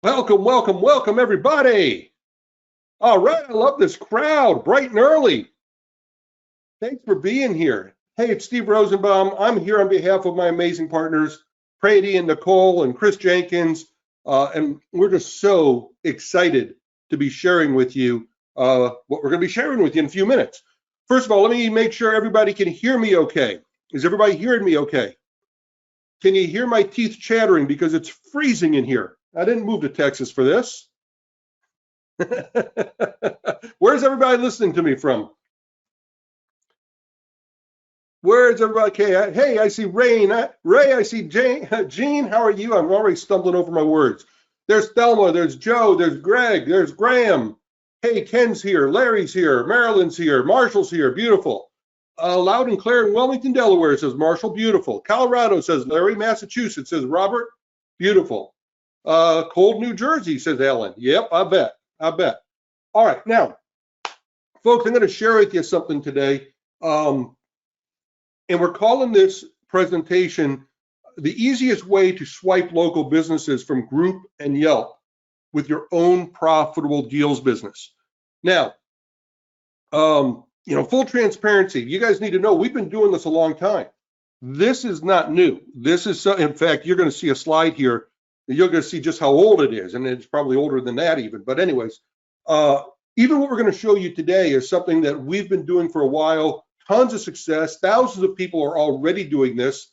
Welcome, welcome, welcome, everybody. All right, I love this crowd, bright and early. Thanks for being here. Hey, it's Steve Rosenbaum. I'm here on behalf of my amazing partners, Brady and Nicole and Chris Jenkins, and we're just so excited to be sharing with you what we're going to be sharing with you in a few minutes. First of all, let me make sure everybody can hear me okay. Is everybody hearing me okay? Can you hear my teeth chattering because it's freezing in here? I didn't move to Texas for this. Where's everybody listening to me from? Where's everybody? Okay, hey, I see Ray. I see Jane. Jean, how are you? I'm already stumbling over my words. There's Thelma, there's Joe, there's Greg, there's Graham. Hey, Ken's here, Larry's here, Marilyn's here, Marshall's here, beautiful. Loud and clear in Wilmington, Delaware, says Marshall, beautiful. Colorado, says Larry. Massachusetts, says Robert, beautiful. Cold New Jersey, says Ellen. Yep, I bet. All right, now, folks, I'm going to share with you something today. And we're calling this presentation the easiest way to swipe local businesses from Group and Yelp with your own profitable deals business. Now, full transparency, you guys need to know we've been doing this a long time. This is not new. This is, in fact, you're going to see a slide here. You're going to see just how old it is, and it's probably older than that even. But anyways, even what we're going to show you today is something that we've been doing for a while, tons of success, thousands of people are already doing this,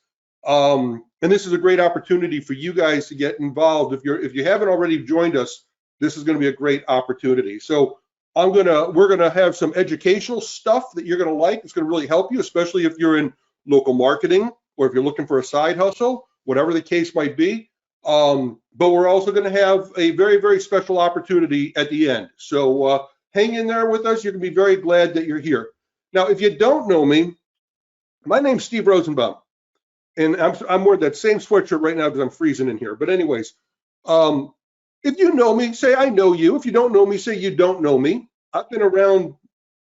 and this is a great opportunity for you guys to get involved. If you haven't already joined us, this is going to be a great opportunity. So we're gonna have some educational stuff that you're going to like. It's going to really help you, especially if you're in local marketing or if you're looking for a side hustle, whatever the case might be. But we're also going to have a very, very special opportunity at the end. So hang in there with us. You're going to be very glad that you're here. Now, if you don't know me, my name's Steve Rosenbaum, and I'm wearing that same sweatshirt right now because I'm freezing in here. But anyways, if you know me, say I know you. If you don't know me, say you don't know me. I've been around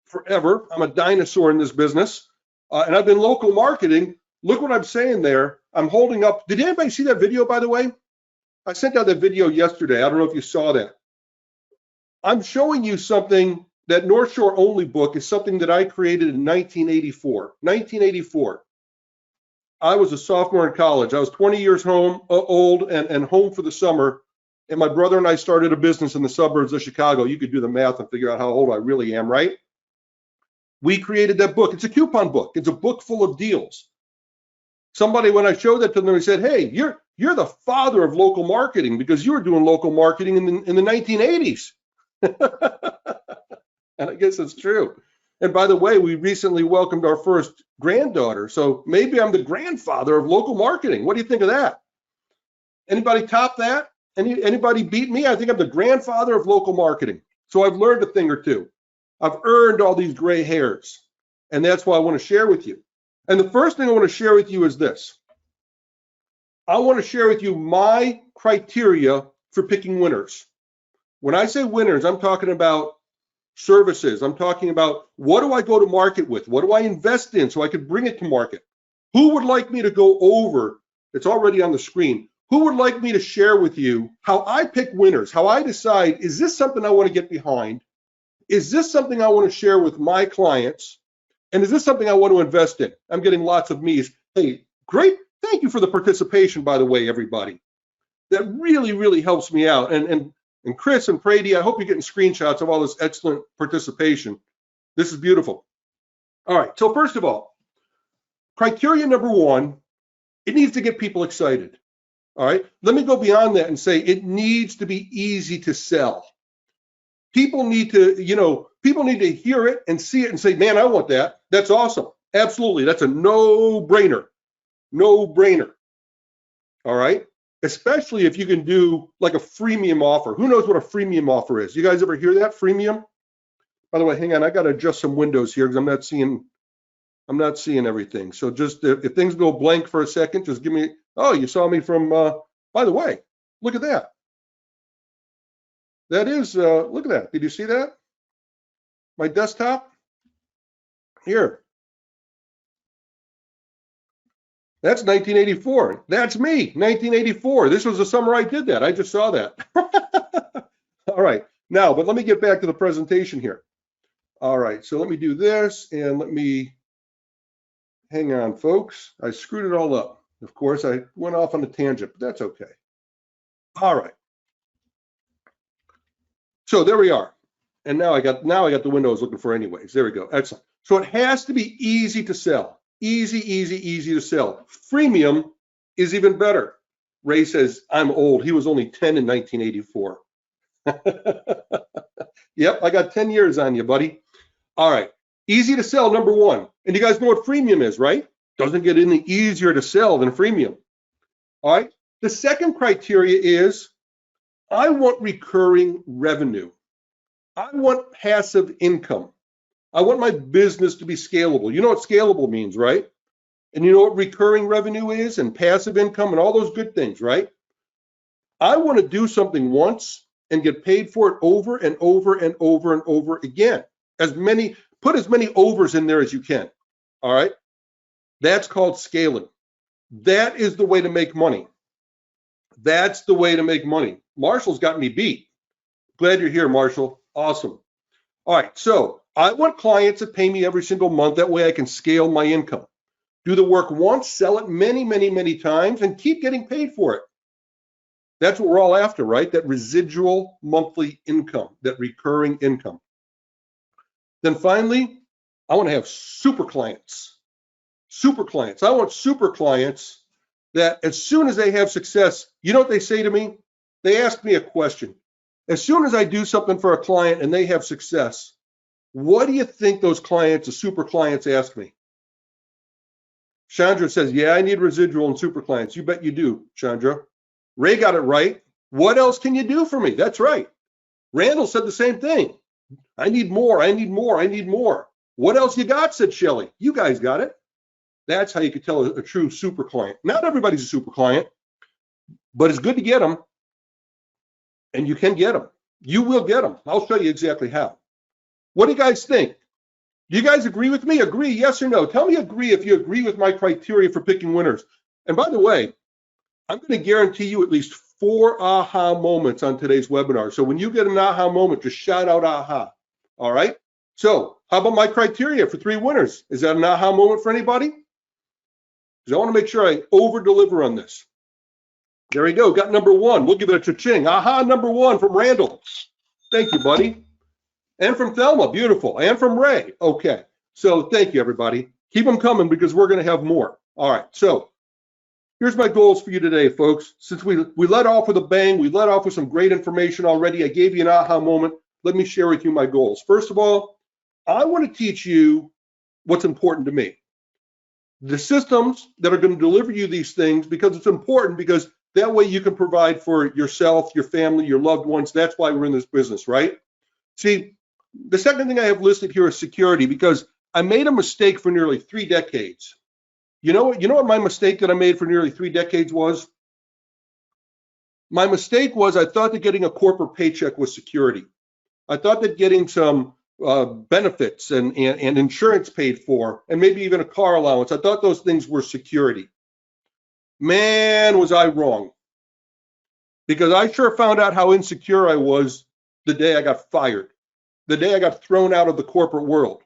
forever. I'm a dinosaur in this business, and I've been local marketing. Look what I'm saying there. I'm holding up. Did anybody see that video, by the way? I sent out that video yesterday. I don't know if you saw that. I'm showing you something. That North Shore Only book is something that I created in 1984. 1984. I was a sophomore in college. I was 20 years old and home for the summer. And my brother and I started a business in the suburbs of Chicago. You could do the math and figure out how old I really am, right? We created that book. It's a coupon book. It's a book full of deals. Somebody, when I showed that to them, they said, hey, you're the father of local marketing because you were doing local marketing in the 1980s. And I guess it's true. And by the way, we recently welcomed our first granddaughter. So maybe I'm the grandfather of local marketing. What do you think of that? Anybody top that? Anybody beat me? I think I'm the grandfather of local marketing. So I've learned a thing or two. I've earned all these gray hairs. And that's what I want to share with you. And the first thing I want to share with you is this. I want to share with you my criteria for picking winners. When I say winners, I'm talking about services. I'm talking about what do I go to market with? What do I invest in so I could bring it to market? Who would like me to go over? It's already on the screen. Who would like me to share with you how I pick winners, how I decide, is this something I want to get behind? Is this something I want to share with my clients? And is this something I want to invest in? I'm getting lots of me's. Hey, great. Thank you for the participation, by the way, everybody. That really, really helps me out. And Chris and Brady, I hope you're getting screenshots of all this excellent participation. This is beautiful. All right, so first of all, criteria number one, it needs to get people excited. All right, let me go beyond that and say it needs to be easy to sell. People need to, hear it and see it and say, man, I want that. That's awesome. Absolutely, that's a no-brainer. No-brainer. All right. Especially if you can do like a freemium offer. Who knows what a freemium offer is? You guys ever hear that? Freemium? By the way, hang on, I got to adjust some windows here because I'm not seeing everything. So just if things go blank for a second, just give me, oh, you saw me from, by the way, look at that. That is, look at that. Did you see that? My desktop? Here. That's 1984. That's me, 1984. This was the summer I did that. I just saw that. All right, now, but let me get back to the presentation here. All right, so let me do this and let me, hang on, folks. I screwed it all up. Of course, I went off on a tangent, but that's okay. All right. So there we are. And now I got the window I was looking for anyways. There we go. Excellent. So it has to be easy to sell. Easy, easy, easy to sell. Freemium is even better. Ray says, I'm old. He was only 10 in 1984. Yep, I got 10 years on you, buddy. All right. Easy to sell, number one. And you guys know what freemium is, right? Doesn't get any easier to sell than freemium. All right. The second criteria is I want recurring revenue. I want passive income. I want my business to be scalable. You know what scalable means, right? And you know what recurring revenue is and passive income and all those good things, right? I want to do something once and get paid for it over and over and over and over again. Put as many overs in there as you can. All right. That's called scaling. That is the way to make money. That's the way to make money. Marshall's got me beat. Glad you're here, Marshall. Awesome. All right, so I want clients that pay me every single month. That way I can scale my income. Do the work once, sell it many, many, many times, and keep getting paid for it. That's what we're all after, right? That residual monthly income, that recurring income. Then finally, I want to have super clients. Super clients. I want super clients that as soon as they have success, you know what they say to me? They ask me a question. As soon as I do something for a client and they have success, what do you think those clients, the super clients, ask me? Chandra says, yeah, I need residual and super clients. You bet you do, Chandra. Ray got it right. What else can you do for me? That's right. Randall said the same thing. I need more, I need more, I need more. What else you got, said Shelly. You guys got it. That's how you could tell a true super client. Not everybody's a super client, but it's good to get them. And you can get them. You will get them. I'll show you exactly how. What do you guys think? Do you guys agree with me? Agree, yes or no? Tell me agree if you agree with my criteria for picking winners. And by the way, I'm going to guarantee you at least 4 aha moments on today's webinar. So when you get an aha moment, just shout out aha. All right? So how about my criteria for 3 winners? Is that an aha moment for anybody? Because I want to make sure I over-deliver on this. There we go. Got number 1. We'll give it a cha-ching. Aha, number 1 from Randall. Thank you, buddy. And from Thelma. Beautiful. And from Ray. Okay. So thank you, everybody. Keep them coming because we're going to have more. All right. So here's my goals for you today, folks. Since we let off with a bang, we let off with some great information already. I gave you an aha moment. Let me share with you my goals. First of all, I want to teach you what's important to me. The systems that are going to deliver you these things, because it's important, because that way you can provide for yourself, your family, your loved ones. That's why we're in this business, right? See, the second thing I have listed here is security, because I made a mistake for nearly 3 decades. You know what my mistake that I made for nearly 3 decades was? My mistake was I thought that getting a corporate paycheck was security. I thought that getting some benefits and insurance paid for, and maybe even a car allowance, I thought those things were security. Man, was I wrong. Because I sure found out how insecure I was the day I got fired, the day I got thrown out of the corporate world,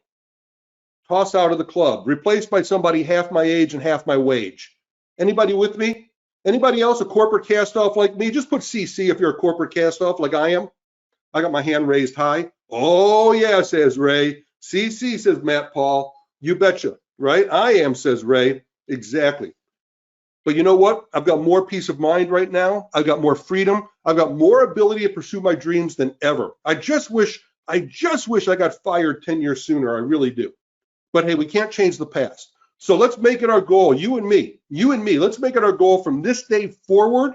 tossed out of the club, replaced by somebody half my age and half my wage. Anybody with me? Anybody else a corporate cast-off like me? Just put CC if you're a corporate cast-off like I am. I got my hand raised high. Oh, yeah, says Ray. CC, says Matt Paul. You betcha, right? I am, says Ray. Exactly. But you know what? I've got more peace of mind right now. I've got more freedom. I've got more ability to pursue my dreams than ever. I just wish I got fired 10 years sooner. I really do. But hey, we can't change the past. So let's make it our goal, you and me, let's make it our goal from this day forward.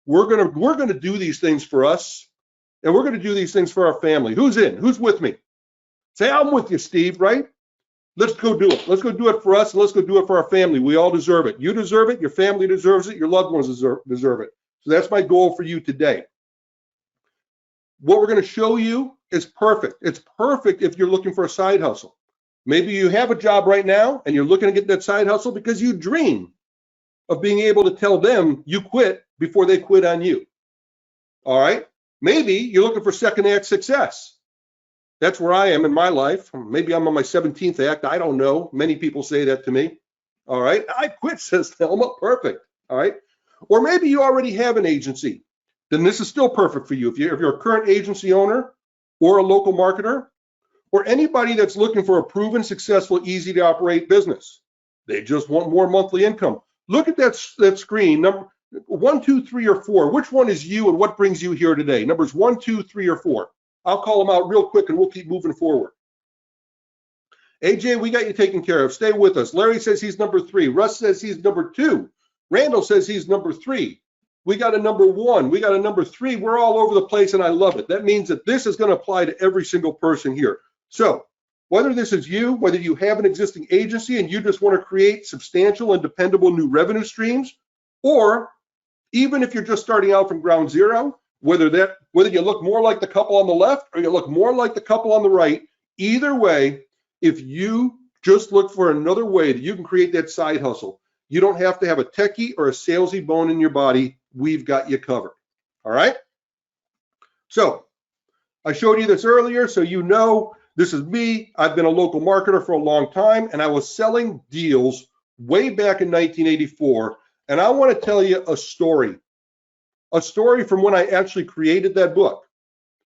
We're gonna do these things for us, and we're gonna do these things for our family. Who's in? Who's with me? Say, I'm with you, Steve, right? Let's go do it. Let's go do it for us, and let's go do it for our family. We all deserve it. You deserve it, your family deserves it, your loved ones deserve it. So that's my goal for you today. What we're gonna show you is perfect. It's perfect if you're looking for a side hustle. Maybe you have a job right now and you're looking to get that side hustle because you dream of being able to tell them you quit before they quit on you. All right. Maybe you're looking for second act success. That's where I am in my life. Maybe I'm on my 17th act. I don't know. Many people say that to me. All right. I quit, says Thelma. Perfect. All right. Or maybe you already have an agency. Then this is still perfect for you. If you're a current agency owner or a local marketer or anybody that's looking for a proven, successful, easy to operate business, they just want more monthly income. Look at that screen. Number 1, 2, 3, or 4. Which one is you and what brings you here today? Numbers 1, 2, 3, or 4. I'll call them out real quick and we'll keep moving forward. AJ, we got you taken care of. Stay with us. Larry says he's number 3. Russ says he's number 2. Randall says he's number 3. We got a number 1. We got a number 3. We're all over the place and I love it. That means that this is going to apply to every single person here. So whether this is you, whether you have an existing agency and you just want to create substantial and dependable new revenue streams, or even if you're just starting out from ground zero, whether you look more like the couple on the left or you look more like the couple on the right, either way, if you just look for another way that you can create that side hustle, you don't have to have a techie or a salesy bone in your body. We've got you covered. All right. So I showed you this earlier, so you know this is me. I've been a local marketer for a long time, and I was selling deals way back in 1984. And I want to tell you a story from when I actually created that book.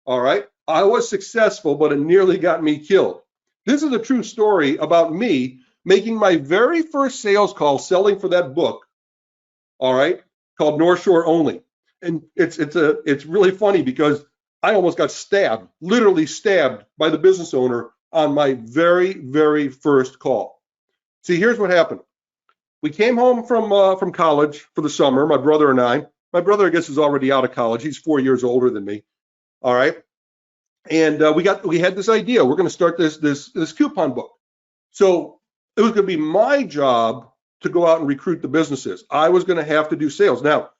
All right. I was successful, but it nearly got me killed. This is a true story about me making my very first sales call selling for that book. All right. Called North Shore Only. And it's really funny because I almost got stabbed, literally stabbed by the business owner on my very, very first call. See, here's what happened. We came home from college for the summer, my brother and I. My brother, I guess, is already out of college. He's 4 years older than me. All right. And we had this idea. We're going to start this coupon book. So it was going to be my job to go out and recruit the businesses. I was going to have to do sales. Now,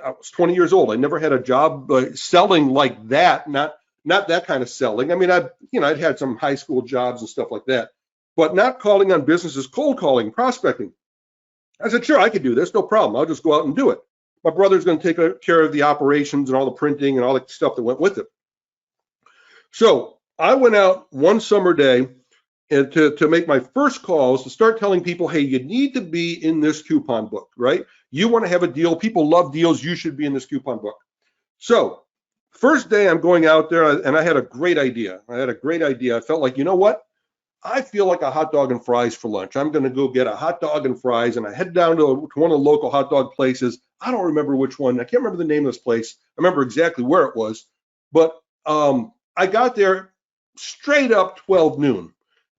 I was 20 years old. I never had a job selling like that. Not that kind of selling. I mean, I'd had some high school jobs and stuff like that, but not calling on businesses, cold calling, prospecting. I said, sure, I could do this. No problem. I'll just go out and do it. My brother's going to take care of the operations and all the printing and all the stuff that went with it. So I went out one summer day and to make my first calls to start telling people, hey, you need to be in this coupon book, right? You want to have a deal. People love deals. You should be in this coupon book. So first day I'm going out there and I had a great idea. I felt like, you know what? I feel like a hot dog and fries for lunch. I'm going to go get a hot dog and fries. And I head down to one of the local hot dog places. I don't remember which one. I can't remember the name of this place. I remember exactly where it was. But I got there straight up 12 noon.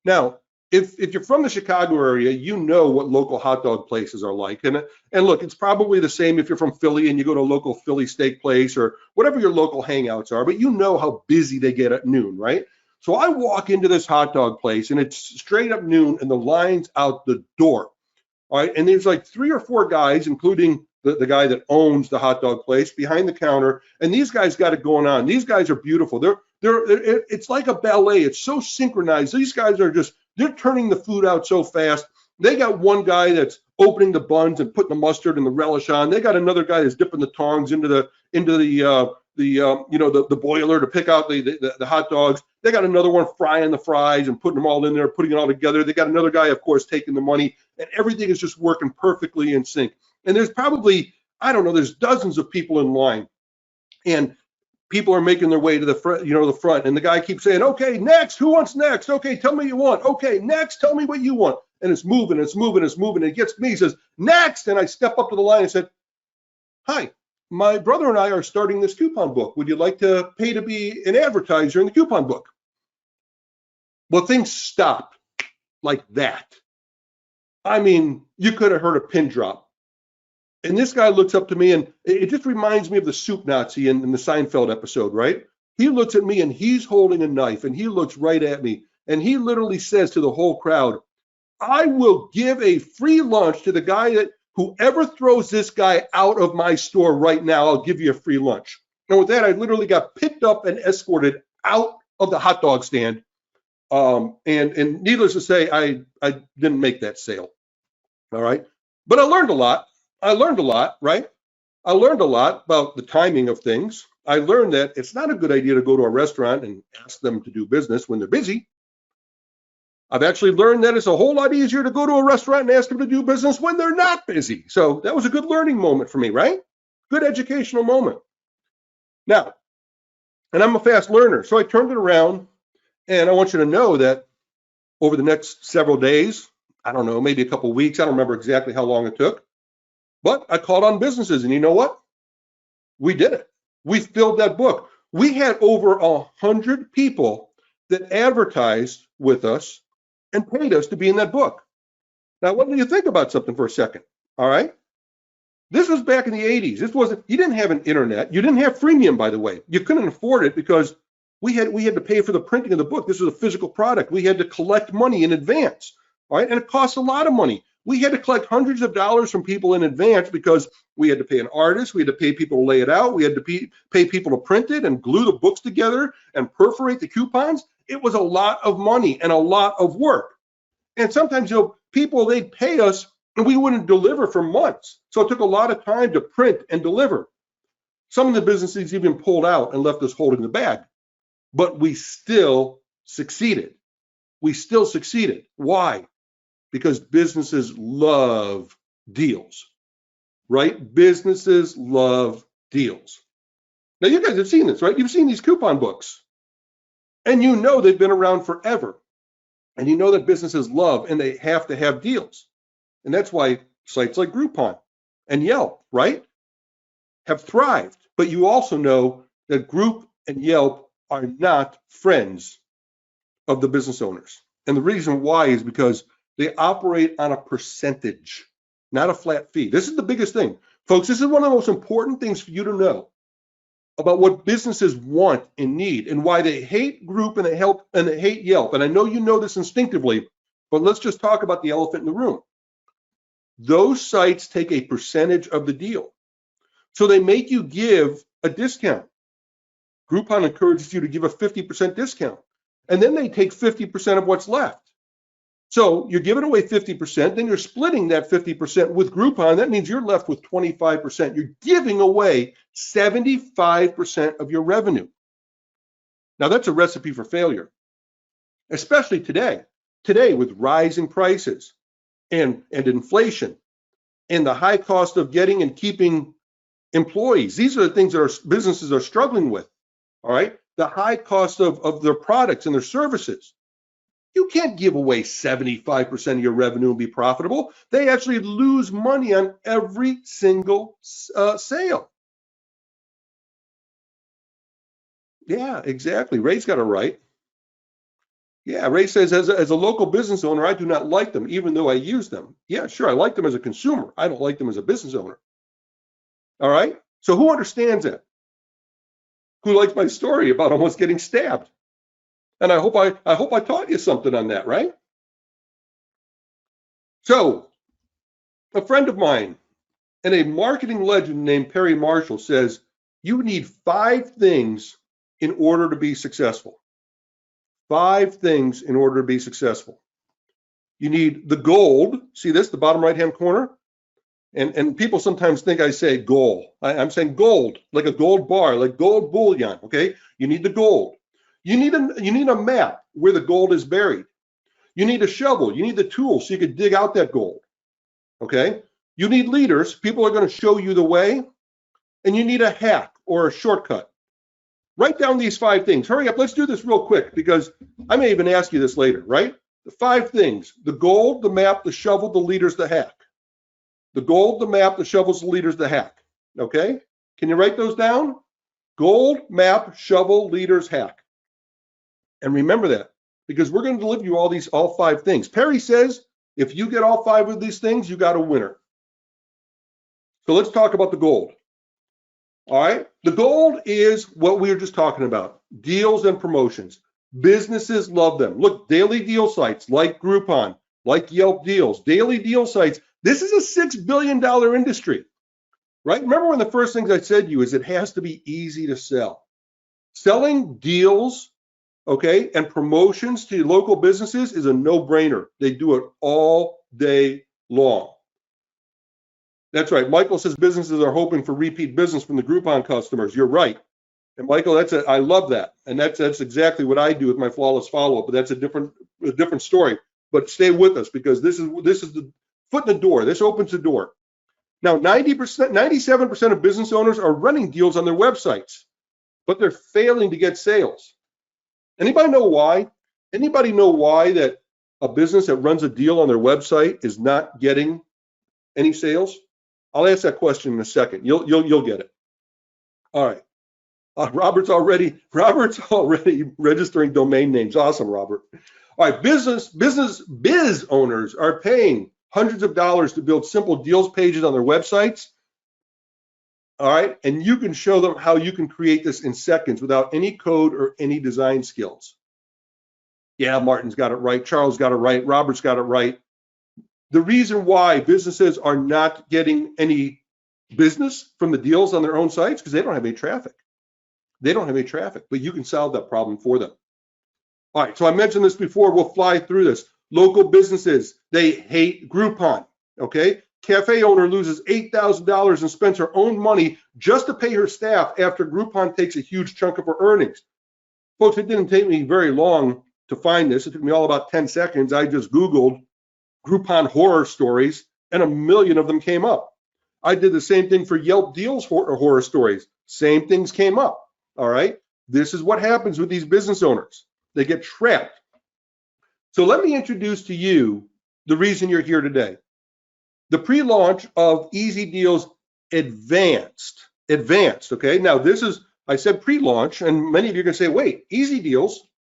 Now, if you're from the Chicago area, you know what local hot dog places are like. And look, it's probably the same if you're from Philly and you go to a local Philly steak place or whatever your local hangouts are, but you know how busy they get at noon, right? So I walk into this hot dog place and it's straight up noon and the line's out the door. All right. And there's like 3 or 4 guys, including the guy that owns the hot dog place behind the counter. And these guys got it going on. These guys are beautiful. It's like a ballet. It's so synchronized. These guys are they're turning the food out so fast. They got one guy that's opening the buns and putting the mustard and the relish on. They got another guy that's dipping the tongs into the boiler to pick out the hot dogs. They got another one frying the fries and putting them all in there, putting it all together. They got another guy, of course, taking the money, and everything is just working perfectly in sync. And there's probably, I don't know, there's dozens of people in line, and people are making their way to the front, and the guy keeps saying, okay, next, who wants next? Okay, tell me what you want. Okay, next, tell me what you want. And it's moving. And it gets me, he says, next. And I step up to the line and said, hi, my brother and I are starting this coupon book. Would you like to pay to be an advertiser in the coupon book? Well, things stopped like that. I mean, you could have heard a pin drop. And this guy looks up to me, and it just reminds me of the soup Nazi in the Seinfeld episode, right? He looks at me, and he's holding a knife, and he looks right at me, and he literally says to the whole crowd, I will give a free lunch to the guy whoever throws this guy out of my store right now, I'll give you a free lunch. And with that, I literally got picked up and escorted out of the hot dog stand. And needless to say, I didn't make that sale. All right. But I learned a lot. I learned a lot, right? I learned a lot about the timing of things. I learned that it's not a good idea to go to a restaurant and ask them to do business when they're busy. I've actually learned that it's a whole lot easier to go to a restaurant and ask them to do business when they're not busy. So that was a good learning moment for me, right? Good educational moment. Now, and I'm a fast learner, so I turned it around, and I want you to know that over the next several days, I don't know, maybe a couple of weeks, I don't remember exactly how long it took, but I called on businesses, and you know what? We did it. We filled that book. We had over 100 people that advertised with us and paid us to be in that book. Now, what do you think about something for a second? All right. This was back in the 80s. This wasn't, you didn't have an internet. You didn't have freemium, by the way. You couldn't afford it because we had to pay for the printing of the book. This was a physical product. We had to collect money in advance. All right. And it cost a lot of money. We had to collect hundreds of dollars from people in advance because we had to pay an artist. We had to pay people to lay it out. We had to pay people to print it and glue the books together and perforate the coupons. It was a lot of money and a lot of work. And sometimes, people, they'd pay us and we wouldn't deliver for months. So it took a lot of time to print and deliver. Some of the businesses even pulled out and left us holding the bag, but we still succeeded. We still succeeded. Why? Because businesses love deals, right? Businesses love deals. Now, you guys have seen this, right? You've seen these coupon books, and you know they've been around forever. And you know that businesses love and they have to have deals. And that's why sites like Groupon and Yelp, right, have thrived. But you also know that Group and Yelp are not friends of the business owners. And the reason why is because they operate on a percentage, not a flat fee. This is the biggest thing. Folks, this is one of the most important things for you to know about what businesses want and need and why they hate Group and they hate Yelp. And I know you know this instinctively, but let's just talk about the elephant in the room. Those sites take a percentage of the deal. So they make you give a discount. Groupon encourages you to give a 50% discount. And then they take 50% of what's left. So you're giving away 50%, then you're splitting that 50% with Groupon. That means you're left with 25%. You're giving away 75% of your revenue. Now that's a recipe for failure, especially today. Today with rising prices and inflation and the high cost of getting and keeping employees. These are the things that our businesses are struggling with, all right? The high cost of their products and their services. You can't give away 75% of your revenue and be profitable. They actually lose money on every single sale. Yeah, exactly. Ray's got it right. Yeah, Ray says, as a local business owner, I do not like them, even though I use them. Yeah, sure, I like them as a consumer. I don't like them as a business owner. All right? So who understands that? Who likes my story about almost getting stabbed? And I hope I taught you something on that, right? So, a friend of mine and a marketing legend named Perry Marshall says, you need 5 things in order to be successful. 5 things in order to be successful. You need the gold. See this, the bottom right-hand corner? And people sometimes think I say gold. I'm saying gold, like a gold bar, like gold bullion, okay? You need the gold. You need a map where the gold is buried. You need a shovel. You need the tools so you can dig out that gold, okay? You need leaders. People are going to show you the way. And you need a hack or a shortcut. Write down these 5 things. Hurry up. Let's do this real quick because I may even ask you this later, right? The 5 things: the gold, the map, the shovel, the leaders, the hack. The gold, the map, the shovels, the leaders, the hack. Okay? Can you write those down? Gold, map, shovel, leaders, hack. And remember that because we're going to deliver you all 5 things. Perry says if you get all 5 of these things, you got a winner. So let's talk about the gold. All right? The gold is what we were just talking about, deals and promotions. Businesses love them. Look, daily deal sites like Groupon, like Yelp Deals, daily deal sites. This is a $6 billion industry, right? Remember one of the first things I said to you is it has to be easy to sell. Selling deals, okay, and promotions to local businesses is a no-brainer. They do it all day long. That's right. Michael says businesses are hoping for repeat business from the Groupon customers. You're right. And Michael, I love that. And that's exactly what I do with my flawless follow-up, but that's a different story. But stay with us, because this is the foot in the door. This opens the door. Now, 90%, 97% of business owners are running deals on their websites, but they're failing to get sales. Anybody know why? Anybody know why that a business that runs a deal on their website is not getting any sales? I'll ask that question in a second. You'll get it. All right. Robert's already registering domain names. Awesome, Robert. All right, biz owners are paying hundreds of dollars to build simple deals pages on their websites. All right, and you can show them how you can create this in seconds without any code or any design skills. Yeah, Martin's got it right. Charles got it right. Robert's got it right. The reason why businesses are not getting any business from the deals on their own sites, because they don't have any traffic. They don't have any traffic, but you can solve that problem for them. All right, so I mentioned this before. We'll fly through this. Local businesses, they hate Groupon, okay? Cafe owner loses $8,000 and spends her own money just to pay her staff after Groupon takes a huge chunk of her earnings. Folks, it didn't take me very long to find this. It took me all about 10 seconds. I just Googled Groupon horror stories, and 1 million of them came up. I did the same thing for Yelp deals horror stories. Same things came up, all right? This is what happens with these business owners. They get trapped. So let me introduce to you the reason you're here today. The pre-launch of EZDeals Advanced, okay? Now this is, I said pre-launch, and many of you are gonna say, wait, EZDeals,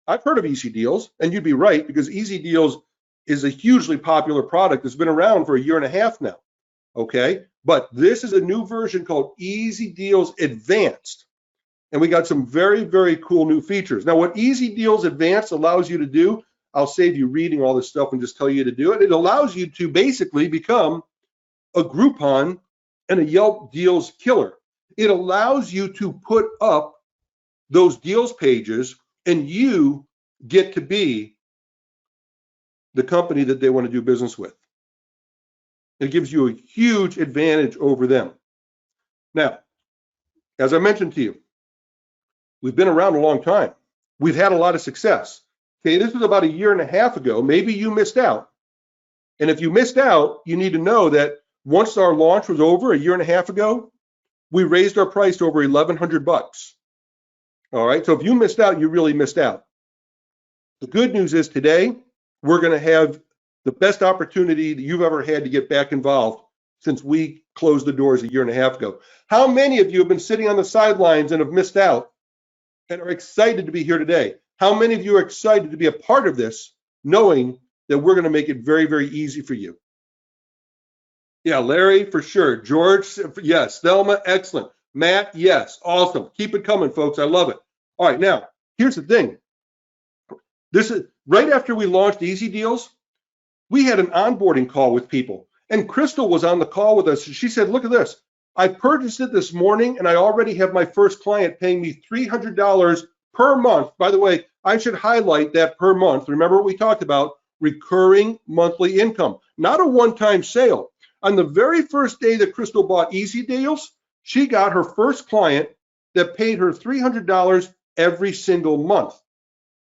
I've heard of EZDeals, and you'd be right, because EZDeals is a hugely popular product that's been around for 1.5 years now, okay? But this is a new version called EZDeals Advanced. And we got some very, very cool new features. Now, what EZDeals Advanced allows you to do, I'll save you reading all this stuff and just tell you to do it. It allows you to basically become a Groupon and a Yelp deals killer. It allows you to put up those deals pages, and you get to be the company that they want to do business with. It gives you a huge advantage over them. Now, as I mentioned to you, we've been around a long time. We've had a lot of success. Okay, this was about 1.5 years ago. Maybe you missed out. And if you missed out, you need to know that once our launch was over 1.5 years ago, we raised our price to over $1,100. All right, so if you missed out, you really missed out. The good news is today, we're going to have the best opportunity that you've ever had to get back involved since we closed the doors 1.5 years ago. How many of you have been sitting on the sidelines and have missed out and are excited to be here today? How many of you are excited to be a part of this, knowing that we're going to make it very, very easy for you? Yeah, Larry, for sure. George, yes. Thelma, excellent. Matt, yes. Awesome. Keep it coming, folks. I love it. All right, now, here's the thing. This is right after we launched EZDeals, we had an onboarding call with people, and Crystal was on the call with us. She said, look at this. I purchased it this morning, and I already have my first client paying me $300 per month. By the way, I should highlight that per month. Remember what we talked about, recurring monthly income, not a one-time sale. On the very first day that Crystal bought EZDeals, she got her first client that paid her $300 every single month.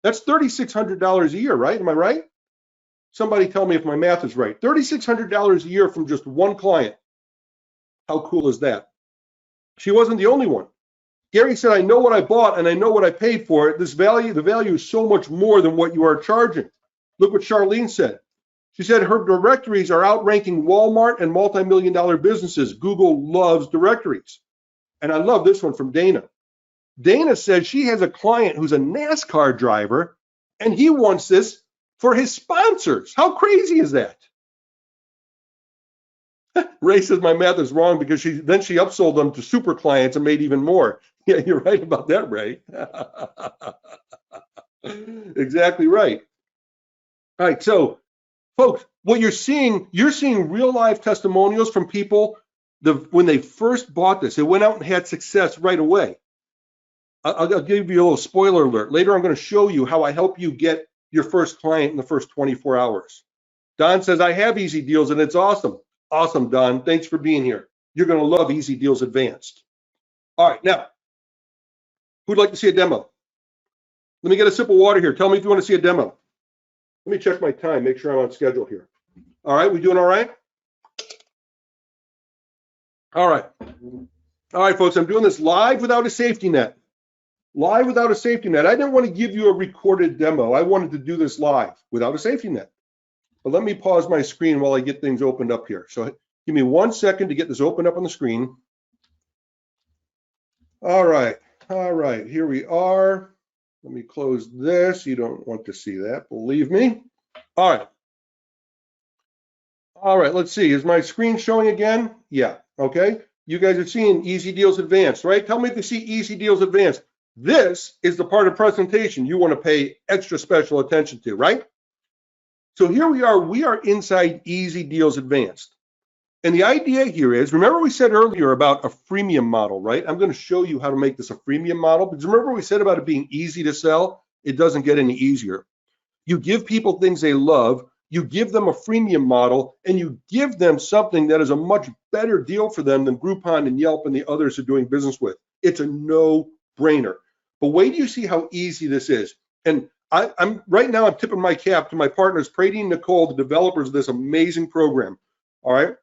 That's $3,600 a year, right? Am I right? Somebody tell me if my math is right. $3,600 a year from just one client. How cool is that? She wasn't the only one. Gary said, I know what I bought and I know what I paid for it. The value is so much more than what you are charging. Look what Charlene said. She said her directories are outranking Walmart and multi-million-dollar businesses. Google loves directories. And I love this one from Dana. Dana says she has a client who's a NASCAR driver, and he wants this for his sponsors. How crazy is that? Ray says my math is wrong because she upsold them to super clients and made even more. Yeah, you're right about that, Ray. Exactly right. All right, so folks, what you're seeing real life testimonials from people when they first bought this. They went out and had success right away. I'll give you a little spoiler alert. Later, I'm going to show you how I help you get your first client in the first 24 hours. Don says, I have EZDeals and it's awesome. Awesome, Don. Thanks for being here. You're going to love EZDeals Advanced. All right, now, who'd like to see a demo? Let me get a sip of water here. Tell me if you want to see a demo. Let me check my time, make sure I'm on schedule here. All right, we doing all right? All right. All right, folks, I'm doing this live without a safety net. Live without a safety net. I didn't want to give you a recorded demo. I wanted to do this live without a safety net. But let me pause my screen while I get things opened up here. So give me 1 second to get this opened up on the screen. All right, here we are. Let me close this. You don't want to see that, believe me. All right, let's see. Is my screen showing again? Yeah, okay. You guys are seeing EZDeals Advanced, right? Tell me if you see EZDeals Advanced. This is the part of presentation you want to pay extra special attention to, right? So here we are inside EZDeals Advanced. And the idea here is, remember we said earlier about a freemium model, right? I'm going to show you how to make this a freemium model, because remember we said about it being easy to sell? It doesn't get any easier. You give people things they love, you give them a freemium model, and you give them something that is a much better deal for them than Groupon and Yelp and the others are doing business with. It's a no-brainer. But wait till you see how easy this is. And I'm right now, I'm tipping my cap to my partners, Prady and Nicole, the developers of this amazing program. All right.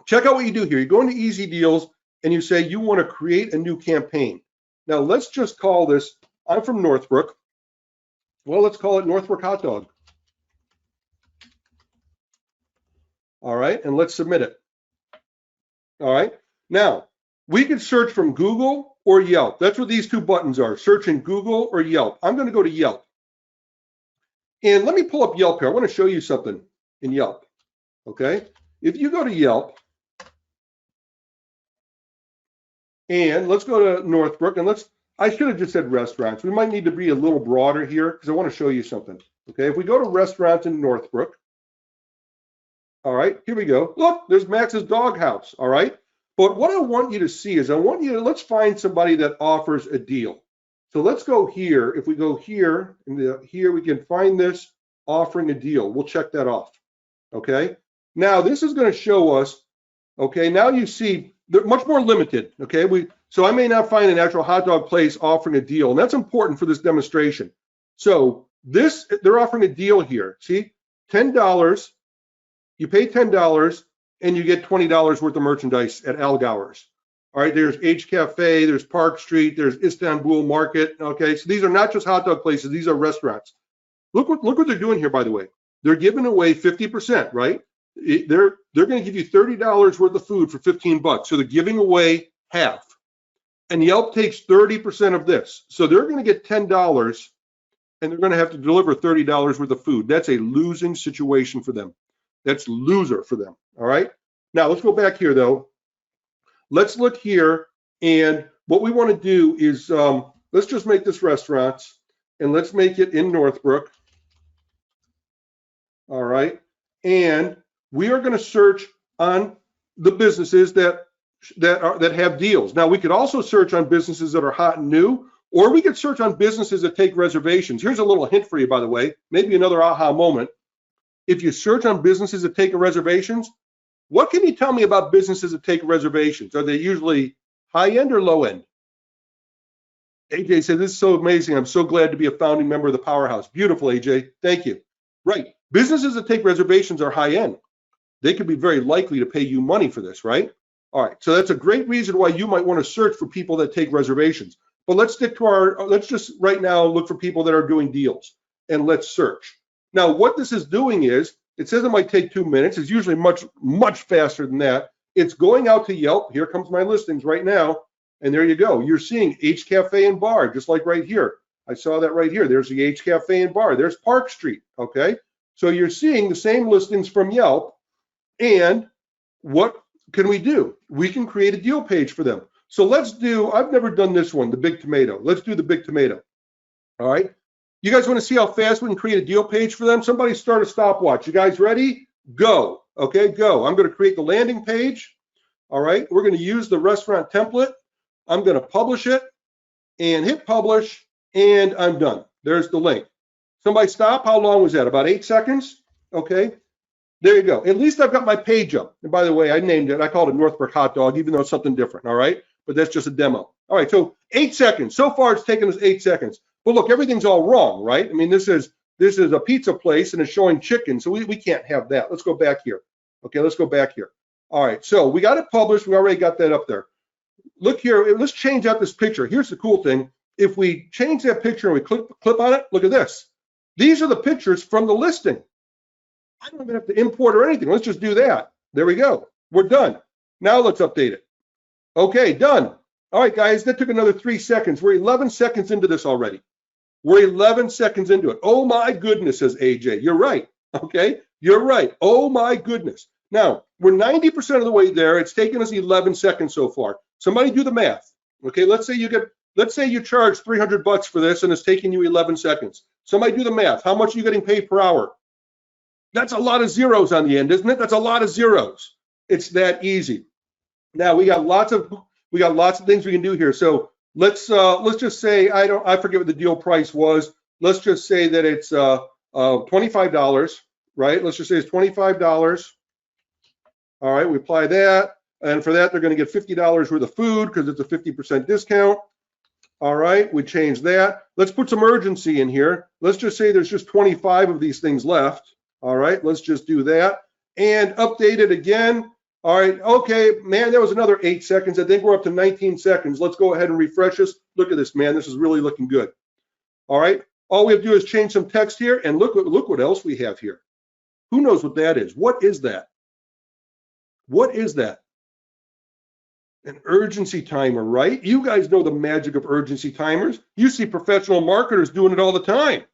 Check out what you do here. You go into EZDeals and you say you want to create a new campaign. Now let's just call this, I'm from Northbrook. Well, let's call it Northbrook Hot Dog. All right, and let's submit it. All right. Now, we can search from Google or Yelp. That's what these two buttons are, search in Google or Yelp. I'm going to go to Yelp. And let me pull up Yelp here. I want to show you something in Yelp. Okay. If you go to Yelp, and let's go to Northbrook, and I should have just said restaurants. We might need to be a little broader here because I want to show you something. Okay. If we go to restaurants in Northbrook, all right, here we go. Look, there's Max's Doghouse. All right. But what I want you to see is let's find somebody that offers a deal. So let's go here. If we go here, here we can find this offering a deal. We'll check that off. Okay. Now this is going to show us, okay, now you see they're much more limited. Okay. So I may not find an actual hot dog place offering a deal, and that's important for this demonstration. So they're offering a deal here. See, $10. You pay $10 and you get $20 worth of merchandise at Algowers. All right, there's H Cafe, there's Park Street, there's Istanbul Market. Okay, so these are not just hot dog places, these are restaurants. Look what they're doing here, by the way. They're giving away 50%, right? They're going to give you $30 worth of food for 15 bucks. So they're giving away half. And Yelp takes 30% of this. So they're going to get $10 and they're going to have to deliver $30 worth of food. That's a losing situation for them. That's loser for them. All right. Now let's go back here though. Let's look here, and what we want to do is let's just make this restaurants, and let's make it in Northbrook. All right, and we are going to search on the businesses that have deals. Now we could also search on businesses that are hot and new, or we could search on businesses that take reservations. Here's a little hint for you, by the way, maybe another aha moment. If you search on businesses that take reservations, what can you tell me about businesses that take reservations? Are they usually high end or low end? AJ said, this is so amazing. I'm so glad to be a founding member of the Powerhouse. Beautiful, AJ. Thank you. Right. Businesses that take reservations are high end. They could be very likely to pay you money for this, right? All right. So that's a great reason why you might want to search for people that take reservations. But let's stick to let's just right now look for people that are doing deals, and let's search. Now, what this is doing is, it says it might take 2 minutes. It's usually much, much faster than that. It's going out to Yelp. Here comes my listings right now. And there you go. You're seeing H Cafe and Bar, just like right here. I saw that right here. There's the H Cafe and Bar. There's Park Street, okay? So you're seeing the same listings from Yelp. And what can we do? We can create a deal page for them. So let's do, I've never done this one, the Big Tomato. Let's do the Big Tomato, all right? You guys want to see how fast we can create a deal page for them? Somebody start a stopwatch. You guys ready? Go. Okay, go. I'm going to create the landing page. All right, we're going to use the restaurant template. I'm going to publish it and hit publish, and I'm done. There's the link. Somebody stop. How long was that? About 8 seconds? Okay. There you go. At least I've got my page up. And by the way, I named it, I called it Northbrook Hot Dog, even though it's something different, all right? But that's just a demo. All right, so 8 seconds. So far, it's taken us 8 seconds. But look, everything's all wrong, right? I mean, this is a pizza place, and it's showing chicken, so we can't have that. Let's go back here. Okay, let's go back here. All right, so we got it published. We already got that up there. Look here. Let's change out this picture. Here's the cool thing. If we change that picture and we clip on it, look at this. These are the pictures from the listing. I don't even have to import or anything. Let's just do that. There we go. We're done. Now let's update it. Okay, done. All right, guys, that took another 3 seconds. We're 11 seconds into this already. We're 11 seconds into it. Oh my goodness, says AJ. You're right. Okay, you're right. Oh my goodness. Now, we're 90% of the way there. It's taken us 11 seconds so far. Somebody do the math. Okay, let's say you charge $300 for this and it's taking you 11 seconds. Somebody do the math. How much are you getting paid per hour? That's a lot of zeros on the end, isn't it? That's a lot of zeros. It's that easy. Now we got lots of things we can do here. So let's just say I forget what the deal price was. Let's just say that it's $25, right? Let's just say it's $25. All right, we apply that, and for that they're going to get $50 worth of food because it's a 50% discount. All right, we change that. Let's put some urgency in here. Let's just say there's just 25 of these things left. All right, let's just do that and update it again. All right, okay, man, that was another 8 seconds. I think we're up to 19 seconds. Let's go ahead and refresh this. Look at this, man. This is really looking good. All right, all we have to do is change some text here, and look what else we have here. Who knows what that is? What is that? What is that? An urgency timer, right? You guys know the magic of urgency timers. You see professional marketers doing it all the time.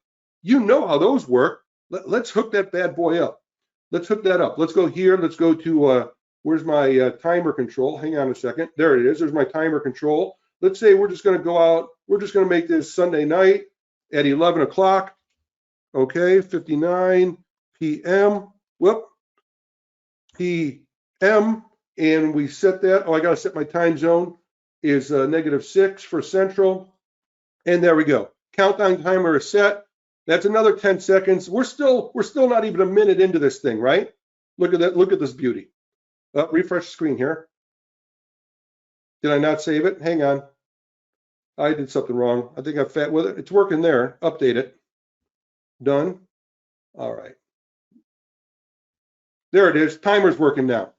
You know how those work. Let's hook that bad boy up. Let's hook that up. Let's go here. Let's go to, where's my timer control? Hang on a second. There it is. There's my timer control. Let's say we're just going to go out. We're just going to make this Sunday night at 11 o'clock. Okay, 59 p.m. Whoop. p.m. And we set that. Oh, I got to set my time zone is -6 for Central. And there we go. Countdown timer is set. That's another 10 seconds. We're still not even a minute into this thing, right? Look at that. Look at this beauty. Refresh the screen here. Did I not save it? Hang on. I did something wrong. I think I fat with it. It's working there. Update it. Done. All right. There it is. Timer's working now.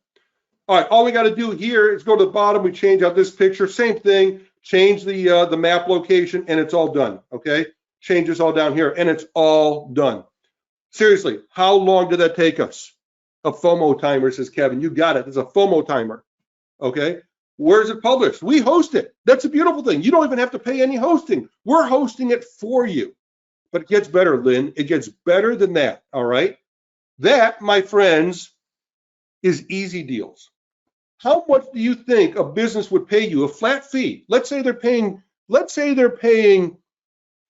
All right. All we got to do here is go to the bottom. We change out this picture. Same thing. Change the map location, and it's all done. Okay. Change this all down here, and it's all done. Seriously, how long did that take us? A FOMO timer, says Kevin. You got it. It's a FOMO timer. Okay. Where's it published? We host it. That's a beautiful thing. You don't even have to pay any hosting. We're hosting it for you. But it gets better, Lynn. It gets better than that. All right. That, my friends, is EZDeals. How much do you think a business would pay you a flat fee? Let's say they're paying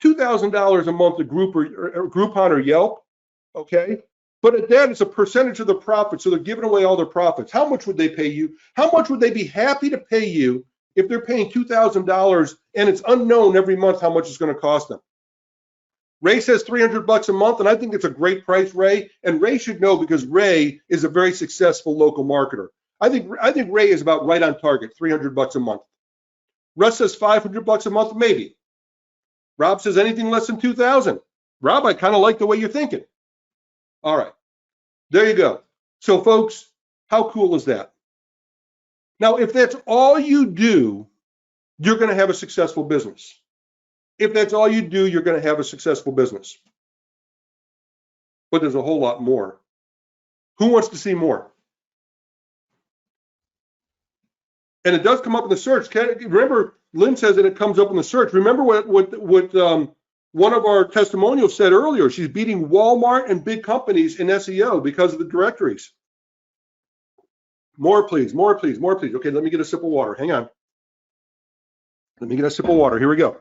$2,000 a month to Groupon or Yelp, okay? But at that, it's a percentage of the profit, so they're giving away all their profits. How much would they pay you? How much would they be happy to pay you if they're paying $2,000 and it's unknown every month how much it's going to cost them? Ray says $300 a month, and I think it's a great price, Ray. And Ray should know because Ray is a very successful local marketer. I think Ray is about right on target, $300 a month. Russ says $500 a month, maybe. Rob says anything less than $2,000. Rob, I kind of like the way you're thinking. All right, there you go. So folks, how cool is that? Now, if that's all you do, you're going to have a successful business. If that's all you do, you're going to have a successful business. But there's a whole lot more. Who wants to see more? And it does come up in the search. Remember, Lynn says that it comes up in the search. Remember what one of our testimonials said earlier. She's beating Walmart and big companies in SEO because of the directories. More, please. More, please. More, please. Okay, let me get a sip of water. Hang on. Let me get a sip of water. Here we go.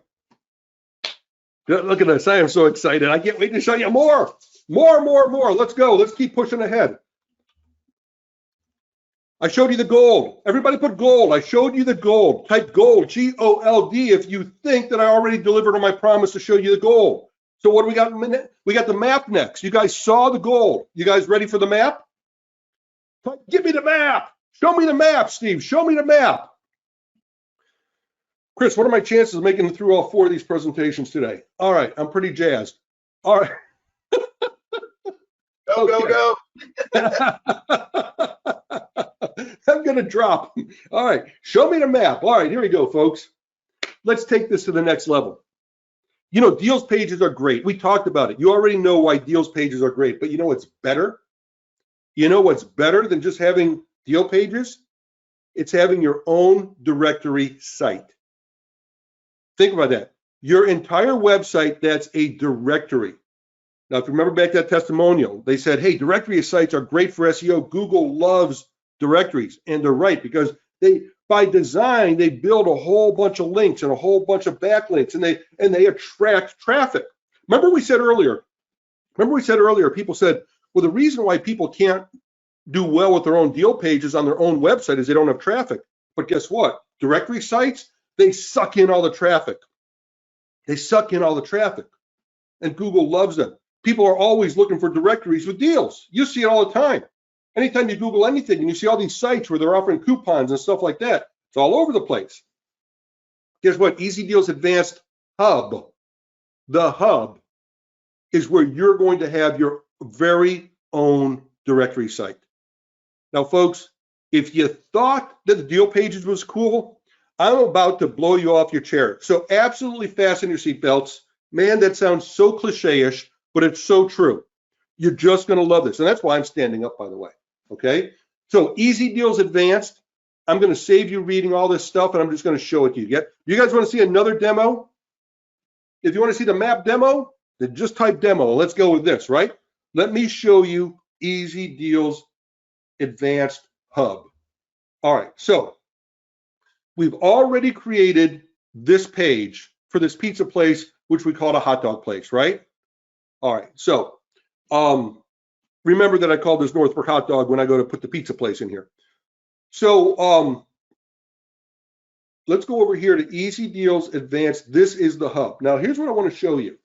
Look at this. I am so excited. I can't wait to show you more. More. Let's go. Let's keep pushing ahead. I showed you the gold. Everybody put gold. I showed you the gold. Type gold, G-O-L-D, if you think that I already delivered on my promise to show you the gold. So what do we got? We got the map next. You guys saw the gold. You guys ready for the map? Give me the map. Show me the map, Steve. Show me the map. Chris, what are my chances of making it through all 4 of these presentations today? All right, I'm pretty jazzed. All right. Go. I'm going to drop. All right, show me the map. All right, here we go, folks. Let's take this to the next level. You know, deals pages are great. We talked about it. You already know why deals pages are great, but you know what's better? You know what's better than just having deal pages? It's having your own directory site. Think about that. Your entire website, that's a directory. Now, if you remember back that testimonial, they said, hey, directory sites are great for SEO. Google loves directories. And they're right, because by design, they build a whole bunch of links and a whole bunch of backlinks, and they attract traffic. Remember we said earlier, people said, well, the reason why people can't do well with their own deal pages on their own website is they don't have traffic. But guess what? Directory sites, they suck in all the traffic. And Google loves them. People are always looking for directories with deals. You see it all the time. Anytime you Google anything and you see all these sites where they're offering coupons and stuff like that, it's all over the place. Guess what? EZDeals Advanced Hub, the hub, is where you're going to have your very own directory site. Now, folks, if you thought that the deal pages was cool, I'm about to blow you off your chair. So absolutely fasten your seatbelts. Man, that sounds so cliche-ish, but it's so true. You're just going to love this. And that's why I'm standing up, by the way. Okay? So EZDeals Advanced, I'm going to save you reading all this stuff, and I'm just going to show it to you. You guys want to see another demo? If you want to see the map demo, then just type demo. Let's go with this, right? Let me show you EZDeals Advanced Hub. All right, so we've already created this page for this pizza place, which we call a hot dog place, right? All right, so remember that I called this Northbrook hot dog when I go to put the pizza place in here. So let's go over here to EZDeals Advanced. This is the hub. Now, here's what I want to show you.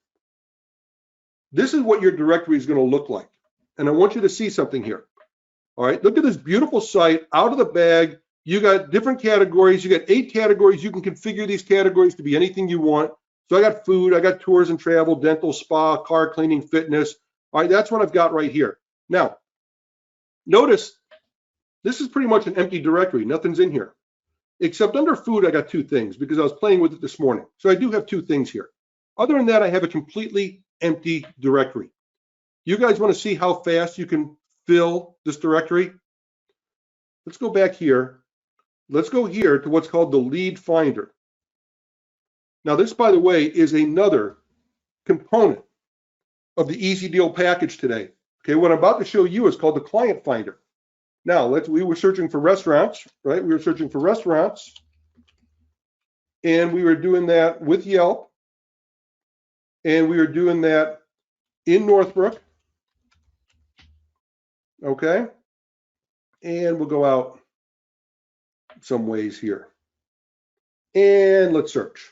This is what your directory is going to look like. And I want you to see something here. All right, look at this beautiful site, out of the bag. You got different categories. You got 8 categories. You can configure these categories to be anything you want. So I got food, I got tours and travel, dental, spa, car cleaning, fitness. All right, that's what I've got right here. Now, notice this is pretty much an empty directory. Nothing's in here. Except under food, I got 2 things because I was playing with it this morning. So I do have 2 things here. Other than that, I have a completely empty directory. You guys want to see how fast you can fill this directory? Let's go back here. Let's go here to what's called the lead finder. Now, this, by the way, is another component of the EZDeal package today. Okay, what I'm about to show you is called the client finder. Now, we were searching for restaurants, right? We were searching for restaurants, and we were doing that with Yelp, and we were doing that in Northbrook. Okay, and we'll go out some ways here, and let's search.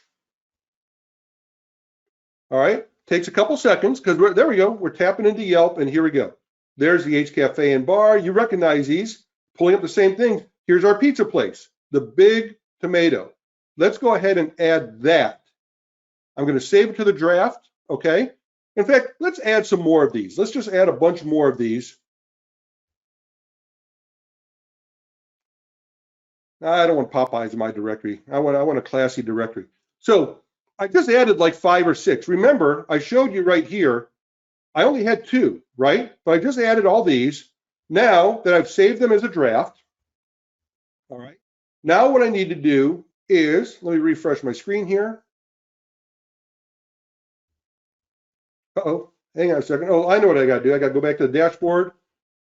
All right, takes a couple seconds because there we go. We're tapping into Yelp, and here we go. There's the H Cafe and Bar. You recognize these. Pulling up the same thing. Here's our pizza place, the Big Tomato. Let's go ahead and add that. I'm going to save it to the draft. Okay. In fact, let's add some more of these. Let's just add a bunch more of these. I don't want Popeyes in my directory. I want a classy directory. So I just added like 5 or 6. Remember, I showed you right here, I only had 2, right? But I just added all these. Now that I've saved them as a draft, all right, now what I need to do is, let me refresh my screen here. Uh-oh, hang on a second. Oh, I know what I got to do. I got to go back to the dashboard,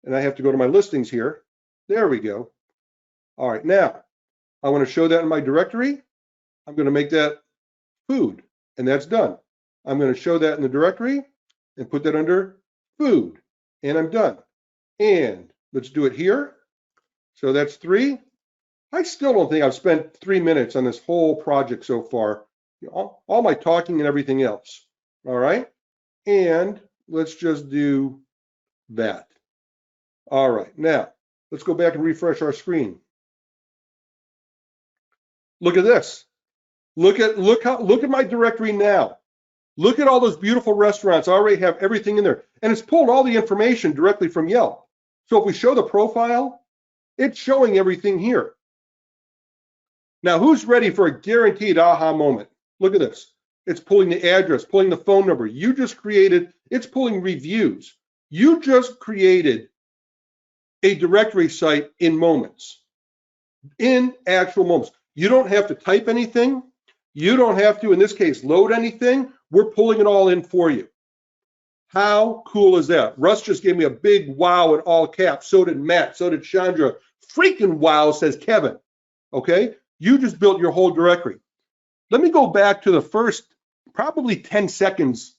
and I have to go to my listings here. There we go. All right, now I want to show that in my directory. I'm going to make that food, and that's done. I'm going to show that in the directory and put that under food, and I'm done. And let's do it here. So that's 3. I still don't think I've spent 3 minutes on this whole project so far. All my talking and everything else. All right. And let's just do that. All right. Now, Let's go back and refresh our screen. Look at this. Look at my directory now. Look at all those beautiful restaurants. I already have everything in there. And it's pulled all the information directly from Yelp. So if we show the profile, it's showing everything here. Now, who's ready for a guaranteed aha moment? Look at this. It's pulling the address, pulling the phone number. You just created, it's pulling reviews. You just created a directory site in moments, in actual moments. You don't have to type anything. You don't have to, in this case, load anything. We're pulling it all in for you. How cool is that? Russ just gave me a big wow in all caps. So did Matt. So did Chandra. Freaking wow, says Kevin. Okay? You just built your whole directory. Let me go back to the first probably 10 seconds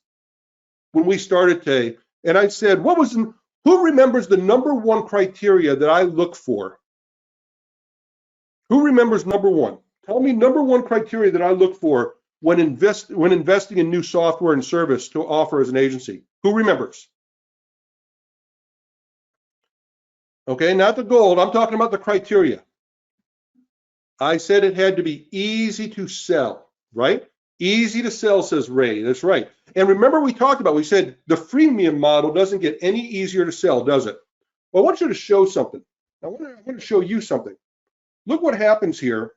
when we started today. And I said, who remembers the #1 criteria that I look for? Who remembers #1? Tell me #1 criteria that I look for when investing in new software and service to offer as an agency. Who remembers? Okay, not the gold. I'm talking about the criteria. I said it had to be easy to sell, right? Easy to sell, says Ray. That's right. And remember we talked about, we said the freemium model doesn't get any easier to sell, does it? Well, I want you to show something. I want to show you something. Look what happens here.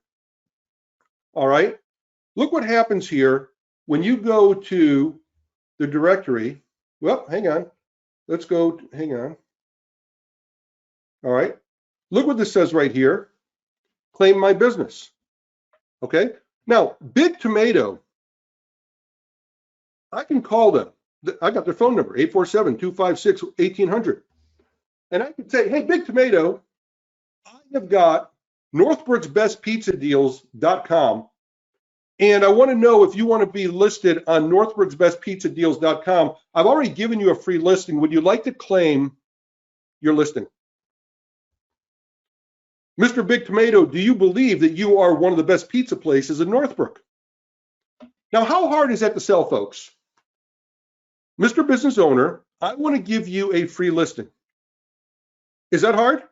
All right. Look what happens here when you go to the directory. Well, hang on. Let's go. Hang on. All right. Look what this says right here. Claim my business. Okay. Now, Big Tomato, I can call them. I got their phone number, 847-256-1800. And I can say, hey, Big Tomato, I have got northbrooksbestpizzadeals.com. And I want to know if you want to be listed on northbrooksbestpizzadeals.com. I've already given you a free listing. Would you like to claim your listing? Mr. Big Tomato, do you believe that you are one of the best pizza places in Northbrook? Now, how hard is that to sell, folks? Mr. Business Owner, I want to give you a free listing. Is that hard?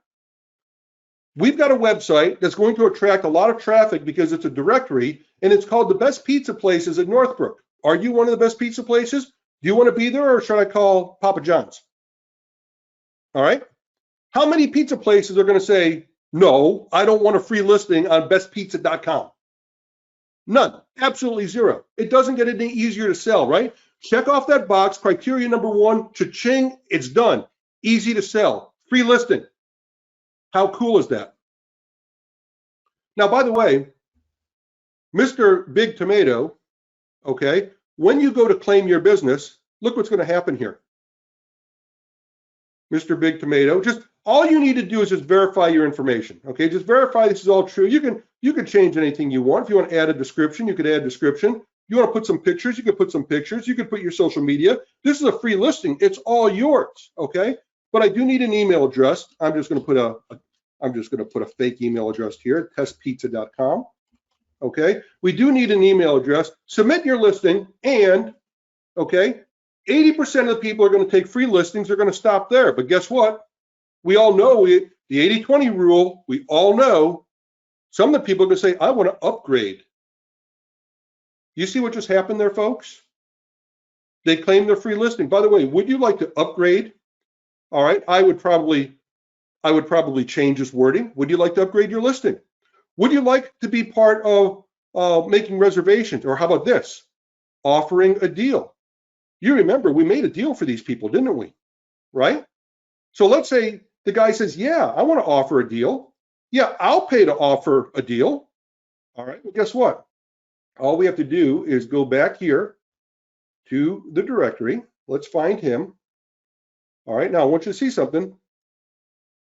We've got a website that's going to attract a lot of traffic because it's a directory, and it's called the Best Pizza Places in Northbrook. Are you one of the best pizza places? Do you want to be there, or should I call Papa John's? All right. How many pizza places are going to say, no, I don't want a free listing on bestpizza.com? None. Absolutely zero. It doesn't get any easier to sell, right? Check off that box. Criteria #1, cha-ching, it's done. Easy to sell. Free listing. How cool is that? Now, by the way, Mr. Big Tomato, okay, when you go to claim your business, look what's going to happen here. Mr. Big Tomato, just all you need to do is just verify your information, okay? Just verify this is all true. You can change anything you want. If you want to add a description, you could add description. You want to put some pictures, you could put some pictures. You could put your social media. This is a free listing. It's all yours, okay? But I do need an email address. I'm just going to put a fake email address here, testpizza.com. Okay, we do need an email address. Submit your listing, and okay, 80% of the people are going to take free listings. They're going to stop there. But guess what? We all know the 80-20 rule. We all know some of the people are going to say, I want to upgrade. You see what just happened there, folks? They claim their free listing. By the way, would you like to upgrade? All right, I would probably change this wording. Would you like to upgrade your listing? Would you like to be part of making reservations? Or how about this? Offering a deal. You remember we made a deal for these people, didn't we? Right? So let's say the guy says, yeah, I want to offer a deal. Yeah, I'll pay to offer a deal. All right, well, guess what? All we have to do is go back here to the directory. Let's find him. All right, now I want you to see something.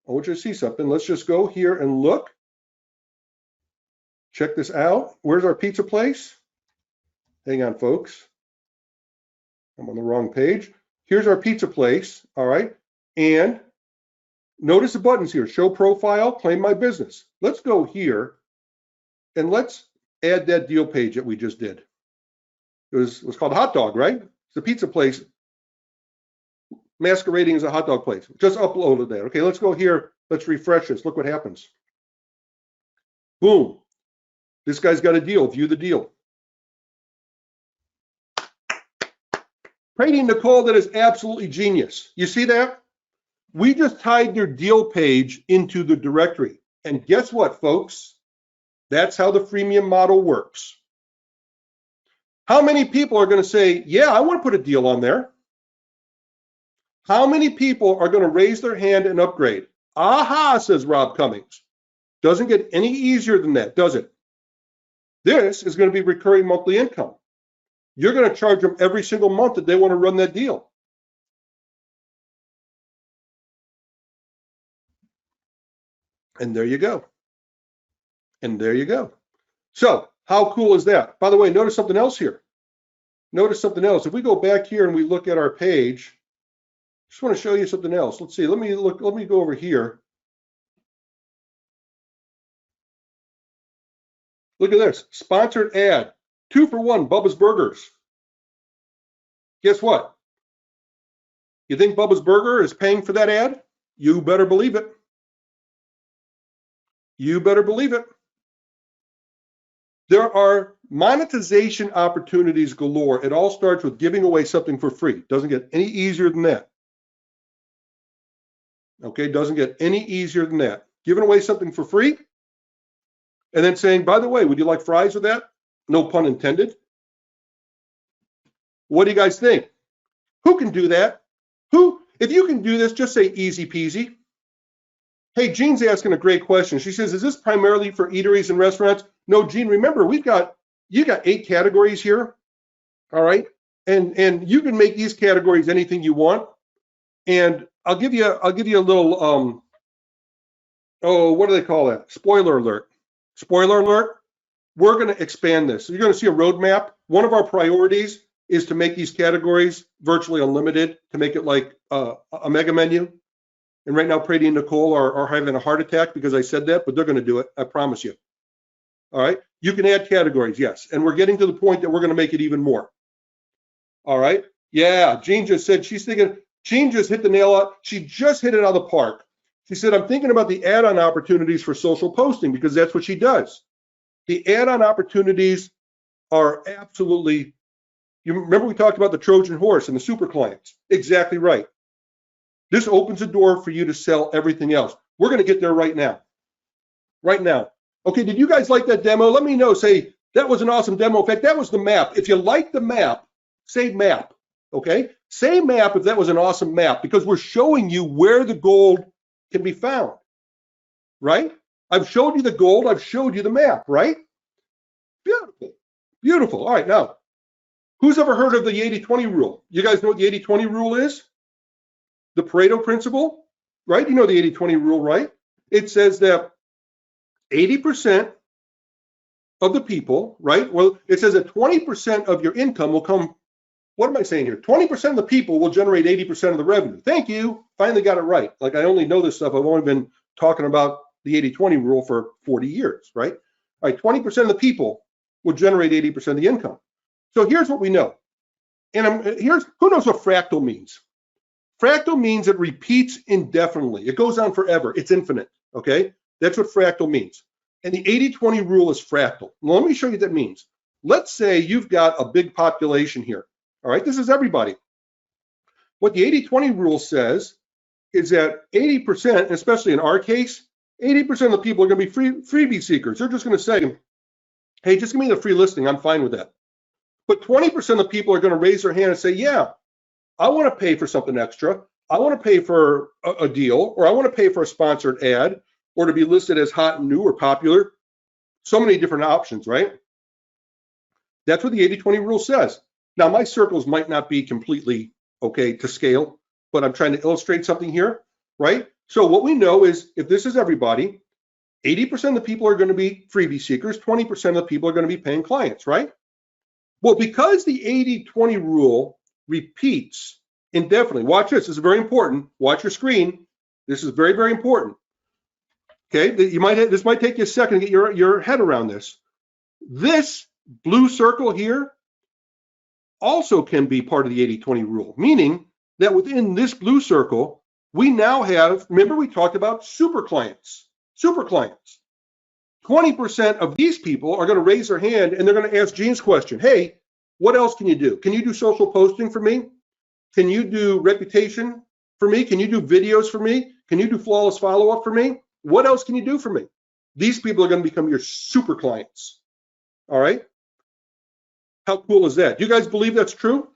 Let's just go here and look. Check this out. Where's our pizza place? Hang on, folks. I'm on the wrong page. Here's our pizza place. All right. And notice the buttons here. Show profile, claim my business. Let's go here and let's add that deal page that we just did. It was called Hot Dog, right? It's a pizza place masquerading as a hot dog place. Just uploaded that. Okay, let's go here Let's refresh this. Look what happens. Boom. This guy's got a deal. View the deal. Brady and Nicole, that is absolutely genius. You see that? We just tied their deal page into the directory. And guess what, folks? That's how the freemium model works. How many people are going to say, yeah, I want to put a deal on there? How many people are going to raise their hand and upgrade? Aha, says Rob Cummings. Doesn't get any easier than that, does it? This is going to be recurring monthly income. You're going to charge them every single month that they want to run that deal. And there you go. And there you go. So how cool is that? By the way, notice something else here. Notice something else. If we go back here and we look at our page, just want to show you something else. Let's see. Let me go over here. Look at this. Sponsored ad. 2 for 1, Bubba's Burgers. Guess what? You think Bubba's Burger is paying for that ad? You better believe it. You better believe it. There are monetization opportunities galore. It all starts with giving away something for free. Doesn't get any easier than that. Okay, doesn't get any easier than that. Giving away something for free and then saying, by the way, would you like fries with that? No pun intended. What do you guys think? Who can do that? Who? If you can do this, just say easy peasy. Hey, Jean's asking a great question. She says, is this primarily for eateries and restaurants? No, Jean, remember, you got 8 categories here. All right. And you can make these categories anything you want. And I'll give you a little what do they call that? Spoiler alert. Spoiler alert. We're going to expand this. So you're going to see a roadmap. One of our priorities is to make these categories virtually unlimited, to make it like a mega menu. And right now, Brady and Nicole are having a heart attack because I said that, but they're going to do it. I promise you. All right. You can add categories, yes. And we're getting to the point that we're going to make it even more. All right. Yeah. Jean just said she's thinking, Jean just hit the nail out. She just hit it out of the park. She said, I'm thinking about the add-on opportunities for social posting because that's what she does. The add-on opportunities are absolutely, you remember we talked about the Trojan horse and the super clients. Exactly right. This opens a door for you to sell everything else. We're going to get there right now. Right now. Okay, did you guys like that demo? Let me know. Say, that was an awesome demo. In fact, that was the map. If you like the map, say map. Okay? Say map if that was an awesome map, because we're showing you where the gold can be found. Right? I've showed you the gold. I've showed you the map. Right? Beautiful. Beautiful. All right, now, who's ever heard of the 80-20 rule? You guys know what the 80-20 rule is? The Pareto principle, right? You know the 80-20 rule, right? It says that 80% of the people, right? Well, it says that 20% of your income will come, what am I saying here? 20% of the people will generate 80% of the revenue. Thank you. Finally got it right. Like, I only know this stuff. I've only been talking about the 80-20 rule for 40 years, right? All right, 20% of the people will generate 80% of the income. So here's what we know. And who knows what fractal means? Fractal means it repeats indefinitely. It goes on forever. It's infinite, okay? That's what fractal means. And the 80-20 rule is fractal. Well, let me show you what that means. Let's say you've got a big population here, all right? This is everybody. What the 80-20 rule says is that 80%, especially in our case, 80% of the people are going to be freebie seekers. They're just going to say, hey, just give me the free listing. I'm fine with that. But 20% of the people are going to raise their hand and say, yeah, I want to pay for something extra. I want to pay for a deal, or I want to pay for a sponsored ad, or to be listed as hot and new or popular. So many different options, right? That's what the 80-20 rule says. Now, my circles might not be completely okay to scale, but I'm trying to illustrate something here, right? So what we know is if this is everybody, 80% of the people are going to be freebie seekers, 20% of the people are going to be paying clients, right? Well, because the 80-20 rule repeats indefinitely. Watch this. This is very important. Watch your screen. This is very, very important. Okay, this might take you a second to get your head around this. This blue circle here also can be part of the 80-20 rule, meaning that within this blue circle, We now have, remember we talked about super clients. 20% of these people are going to raise their hand and they're going to ask Gene's question. Hey, what else can you do? Can you do social posting for me? Can you do reputation for me? Can you do videos for me? Can you do flawless follow-up for me? What else can you do for me? These people are going to become your super clients. All right? How cool is that? Do you guys believe that's true?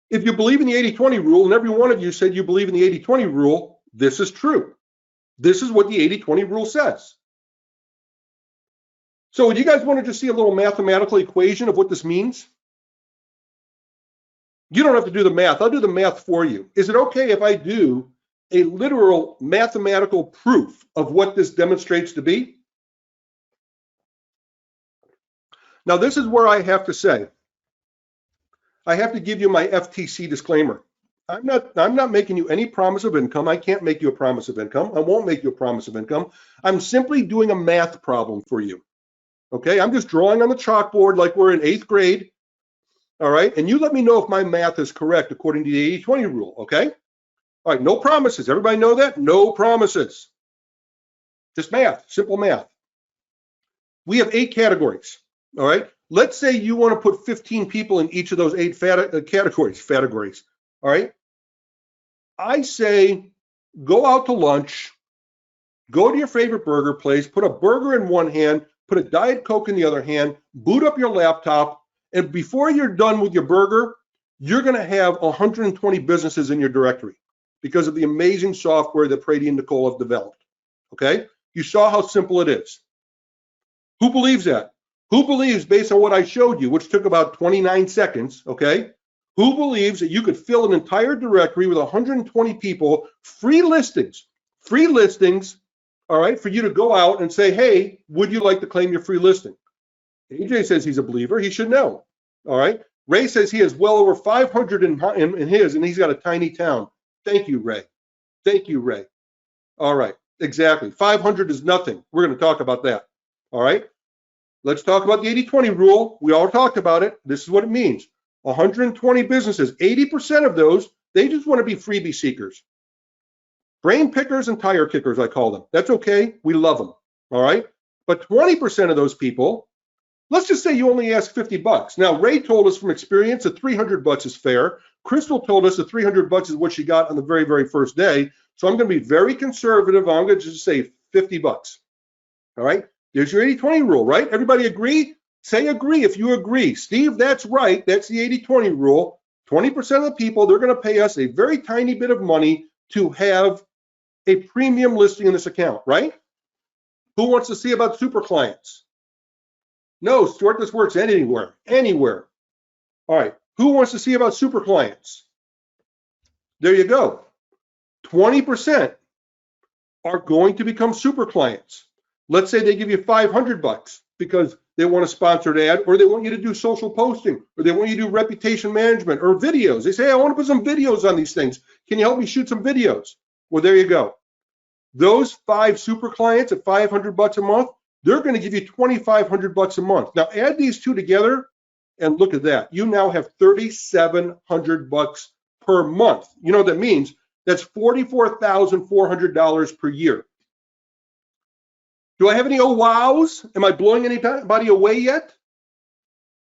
If you believe in the 80-20 rule, and every one of you said you believe in the 80-20 rule, this is true. This is what the 80-20 rule says. So would you guys want to just see a little mathematical equation of what this means? You don't have to do the math. I'll do the math for you. Is it okay if I do a literal mathematical proof of what this demonstrates to be? Now, this is where I have to say, I have to give you my FTC disclaimer. I'm not making you any promise of income. I can't make you a promise of income. I won't make you a promise of income. I'm simply doing a math problem for you. Okay, I'm just drawing on the chalkboard like we're in 8th grade. All right, and you let me know if my math is correct according to the 80-20 rule, okay? All right, no promises. Everybody know that? No promises. Just math, simple math. We have 8 categories, all right? Let's say you want to put 15 people in each of those 8 categories, all right? I say go out to lunch, go to your favorite burger place, put a burger in one hand, put a Diet Coke in the other hand, boot up your laptop, and before you're done with your burger, you're going to have 120 businesses in your directory because of the amazing software that Brady and Nicole have developed. Okay? You saw how simple it is. Who believes that? Who believes, based on what I showed you, which took about 29 seconds, okay? Who believes that you could fill an entire directory with 120 people, free listings, all right, for you to go out and say, hey, would you like to claim your free listing? AJ says he's a believer. He should know. All right. Ray says he has well over 500 in his, and he's got a tiny town. Thank you, Ray. Thank you, Ray. All right. Exactly. 500 is nothing. We're going to talk about that. All right. Let's talk about the 80-20 rule. We all talked about it. This is what it means. 120 businesses, 80% of those, they just want to be freebie seekers. Brain pickers and tire kickers, I call them. That's okay. We love them. All right. But 20% of those people, let's just say you only ask $50. Now, Ray told us from experience that $300 is fair. Crystal told us that $300 is what she got on the very, very first day. So I'm going to be very conservative. I'm going to just say $50. All right. There's your 80-20 rule, right? Everybody agree? Say agree if you agree. Steve, that's right. That's the 80-20 rule. 20% of the people, they're going to pay us a very tiny bit of money to have a premium listing in this account, right? Who wants to see about super clients? No, Stuart, this works anywhere. All right, who wants to see about super clients? There you go. 20% are going to become super clients. Let's say they give you $500 because they want a sponsored ad, or they want you to do social posting, or they want you to do reputation management or videos. They say, hey, I want to put some videos on these things. Can you help me shoot some videos? Well, there you go. Those 5 super clients at $500 a month, they're going to give you $2,500 a month. Now add these two together and look at that. You now have $3,700 per month. You know what that means? That's $44,400 per year. Do I have any oh wows? Am I blowing anybody away yet?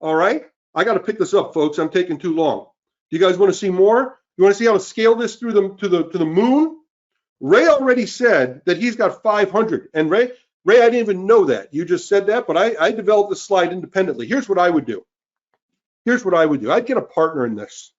All right. I got to pick this up, folks. I'm taking too long. Do you guys want to see more? You want to see how to scale this through to the moon? Ray already said that he's got 500. And Ray, I didn't even know that. You just said that, but I developed this slide independently. Here's what I would do. I'd get a partner in this.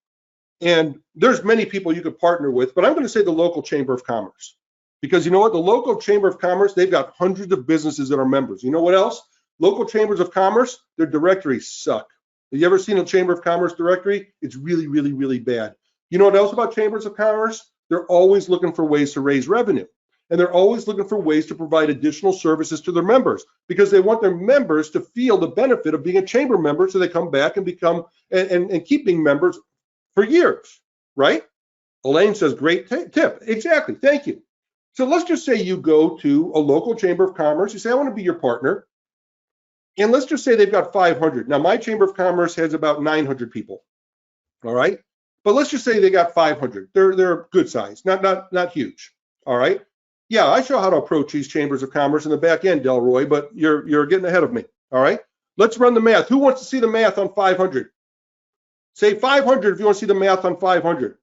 And there's many people you could partner with, but I'm going to say the local Chamber of Commerce. Because you know what? The local Chamber of Commerce, they've got hundreds of businesses that are members. You know what else? Local chambers of commerce, their directories suck. Have you ever seen a Chamber of Commerce directory? It's really, really, really bad. You know what else about chambers of commerce? They're always looking for ways to raise revenue. And they're always looking for ways to provide additional services to their members because they want their members to feel the benefit of being a chamber member so they come back and become and keep being members for years, right? Elaine says, great tip. Exactly. Thank you. So let's just say you go to a local Chamber of Commerce. You say, I want to be your partner. And let's just say they've got 500. Now, my Chamber of Commerce has about 900 people. All right. but let's just say they got 500. They're good size, not huge. All right. Yeah, I show how to approach these chambers of commerce in the back end, Delroy, but you're getting ahead of me. All right. Let's run the math. Who wants to see the math on 500? Say 500 if you want to see the math on 500.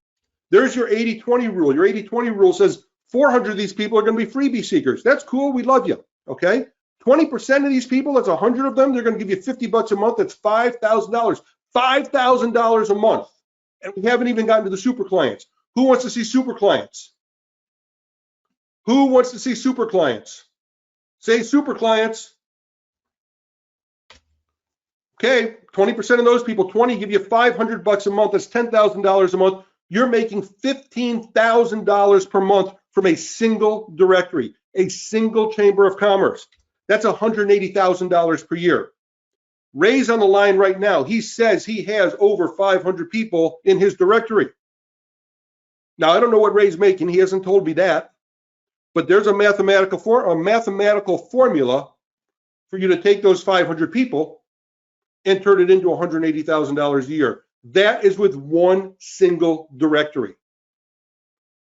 There's your 80-20 rule. Your 80-20 rule says 400 of these people are going to be freebie seekers. That's cool. We love you. Okay. 20% of these people, that's 100 of them. They're going to give you $50 a month. That's $5,000. $5,000 a month. And we haven't even gotten to the super clients. Who wants to see super clients? Who wants to see super clients? Say super clients. Okay, 20% of those people, 20 give you $500 a month. That's $10,000 a month. You're making $15,000 per month from a single directory, a single chamber of commerce. That's $180,000 per year. Ray's on the line right now. He says he has over 500 people in his directory. Now, I don't know what Ray's making. He hasn't told me that. But there's a mathematical formula for you to take those 500 people and turn it into $180,000 a year. That is with one single directory.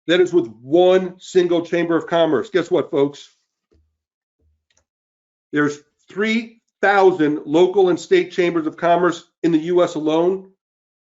That is with one single chamber of commerce. Guess what, folks? There's 3,000 local and state chambers of commerce in the U.S. alone,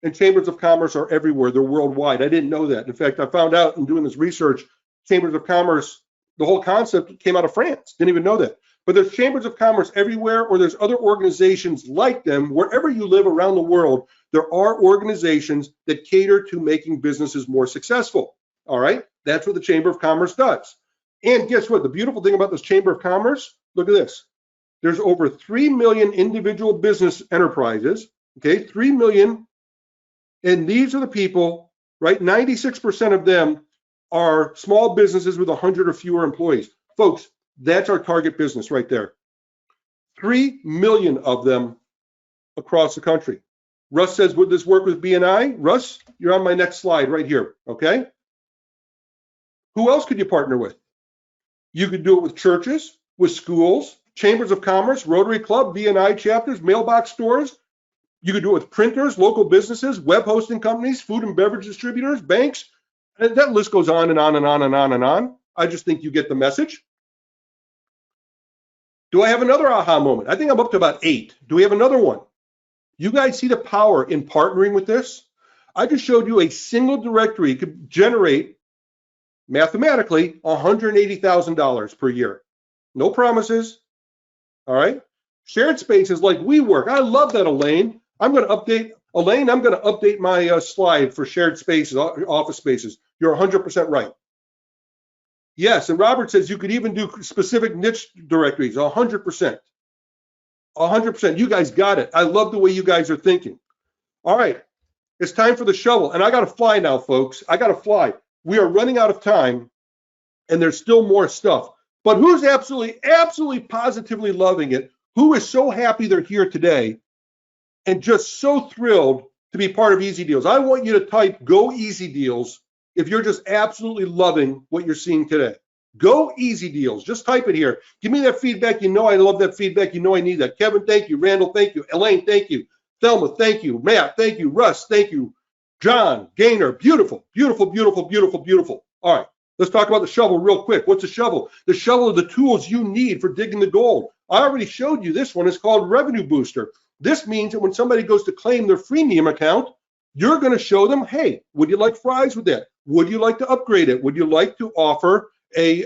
and chambers of commerce are everywhere. They're worldwide. I didn't know that. In fact, I found out in doing this research, chambers of commerce, the whole concept came out of France. Didn't even know that. But there's chambers of commerce everywhere, or there's other organizations like them. Wherever you live around the world, there are organizations that cater to making businesses more successful. All right? That's what the Chamber of Commerce does. And guess what? The beautiful thing about this Chamber of Commerce, look at this. There's over 3 million individual business enterprises, okay? 3 million. And these are the people, right? 96% of them are small businesses with 100 or fewer employees. Folks, that's our target business right there. 3 million of them across the country. Russ says, would this work with BNI? Russ, you're on my next slide right here, okay? Who else could you partner with? You could do it with churches, with schools, chambers of commerce, Rotary Club, BNI chapters, mailbox stores. You could do it with printers, local businesses, web hosting companies, food and beverage distributors, banks. And that list goes on and on and on and on and on. I just think you get the message. Do I have another aha moment? I think I'm up to about 8. Do we have another one? You guys see the power in partnering with this? I just showed you a single directory could generate mathematically $180,000 per year. No promises. All right. Shared spaces like WeWork. I love that, Elaine. I'm going to update my slide for shared spaces, office spaces. You're 100% right. Yes, and Robert says you could even do specific niche directories, 100%. 100%. You guys got it. I love the way you guys are thinking. All right, it's time for the shovel. And I got to fly now, folks. I got to fly. We are running out of time, and there's still more stuff. But who's absolutely positively loving it? Who is so happy they're here today and just so thrilled to be part of EZDeals? I want you to type Go EZDeals if you're just absolutely loving what you're seeing today. Go EZDeals. Just type it here. Give me that feedback. You know I love that feedback. You know I need that. Kevin, thank you. Randall, thank you. Elaine, thank you. Thelma, thank you. Matt, thank you. Russ, thank you. John, Gaynor, beautiful, beautiful, beautiful, beautiful, beautiful. All right, let's talk about the shovel real quick. What's a shovel? The shovel are the tools you need for digging the gold. I already showed you this one. It's called Revenue Booster. This means that when somebody goes to claim their freemium account, you're going to show them, hey, would you like fries with that? Would you like to upgrade it? Would you like to offer a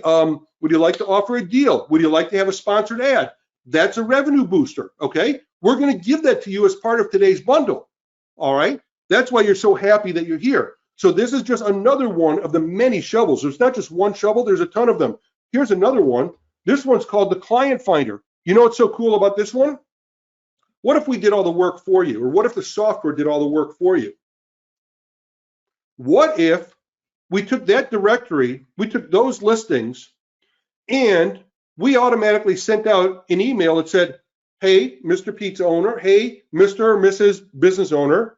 deal? Would you like to have a sponsored ad? That's a revenue booster, okay? We're going to give that to you as part of today's bundle, all right? That's why you're so happy that you're here. So this is just another one of the many shovels. There's not just one shovel, there's a ton of them. Here's another one. This one's called the Client Finder. You know what's so cool about this one? What if we did all the work for you? Or what if the software did all the work for you? What if we took that directory, we took those listings, and we automatically sent out an email that said, hey, Mr. Pizza owner, hey, Mr. or Mrs. Business owner,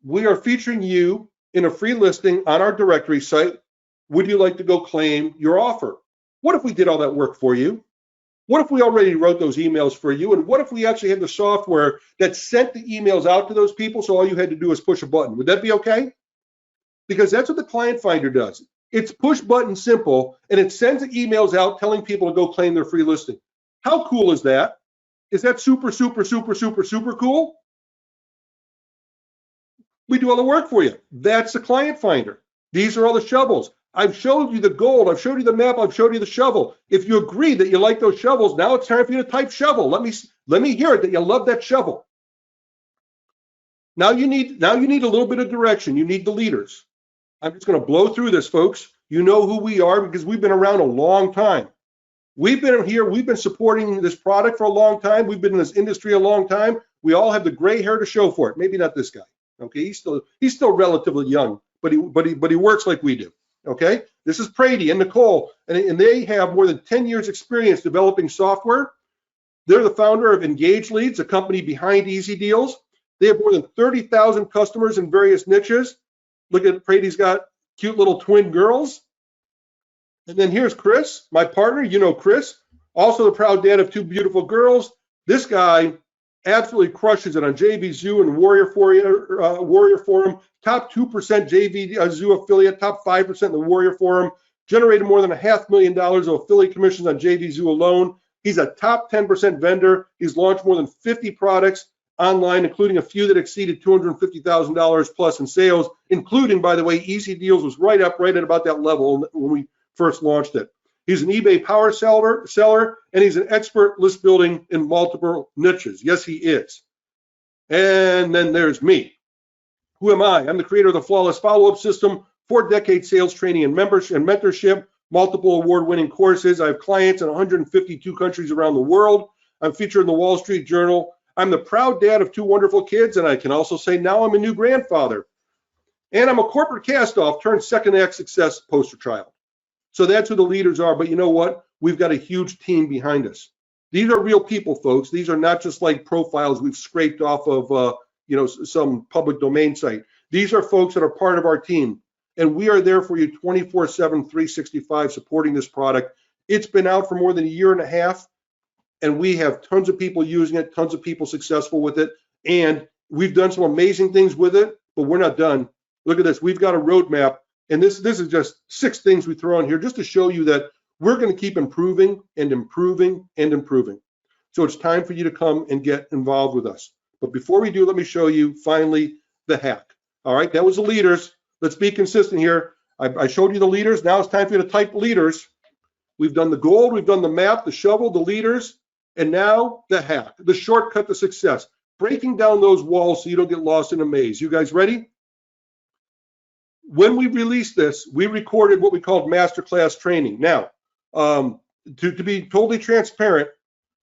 we are featuring you in a free listing on our directory site. Would you like to go claim your offer? What if we did all that work for you? What if we already wrote those emails for you? And what if we actually had the software that sent the emails out to those people, so all you had to do was push a button? Would that be okay? Because that's what the Client Finder does. It's push button simple, and it sends the emails out telling people to go claim their free listing. How cool is that? Is that super, super, super, super, super cool? We do all the work for you. That's the Client Finder. These are all the shovels. I've showed you the gold. I've showed you the map. I've showed you the shovel. If you agree that you like those shovels, now it's time for you to type shovel. Let me hear it that you love that shovel. Now you need a little bit of direction. You need the leaders. I'm just going to blow through this, folks. You know who we are because we've been around a long time. We've been here. We've been supporting this product for a long time. We've been in this industry a long time. We all have the gray hair to show for it. Maybe not this guy. Okay, he's still relatively young, but he works like we do. Okay, this is Prady and Nicole, and they have more than 10 years experience developing software. They're the founder of EZDeals, a company behind EZDeals. They have more than 30,000 customers in various niches. Look at Prady's got cute little twin girls. And then here's Chris, my partner. You know Chris, also the proud dad of 2 beautiful girls. This guy absolutely crushes it on JV Zoo and Warrior Forum. Top 2% JV Zoo affiliate, top 5% in the Warrior Forum. Generated more than $500,000 of affiliate commissions on JV Zoo alone. He's a top 10% vendor. He's launched more than 50 products online, including a few that exceeded $250,000 plus in sales, including, by the way, EZDeals was right at about that level when we first launched it. He's an eBay power seller, and he's an expert list building in multiple niches. Yes, he is. And then there's me. Who am I? I'm the creator of the Flawless Follow-Up System, 4-decade sales training and mentorship, multiple award-winning courses. I have clients in 152 countries around the world. I'm featured in the Wall Street Journal. I'm the proud dad of 2 wonderful kids, and I can also say now I'm a new grandfather. And I'm a corporate cast-off turned second act success poster child. So that's who the leaders are. But you know what? We've got a huge team behind us. These are real people, folks. These are not just like profiles we've scraped off of some public domain site. These are folks that are part of our team. And we are there for you 24/7, 365, supporting this product. It's been out for more than a year and a half, and we have tons of people using it, tons of people successful with it. And we've done some amazing things with it, but we're not done. Look at this. We've got a roadmap. And this is just 6 things we throw in here just to show you that we're going to keep improving and improving and improving. So it's time for you to come and get involved with us. But before we do, let me show you finally the hack. All right, that was the leaders. Let's be consistent here. I showed you the leaders. Now it's time for you to type leaders. We've done the gold, we've done the map, the shovel, the leaders, and now the hack, the shortcut to success. Breaking down those walls so you don't get lost in a maze. You guys ready? When we released this, we recorded what we called masterclass training. Now, to be totally transparent,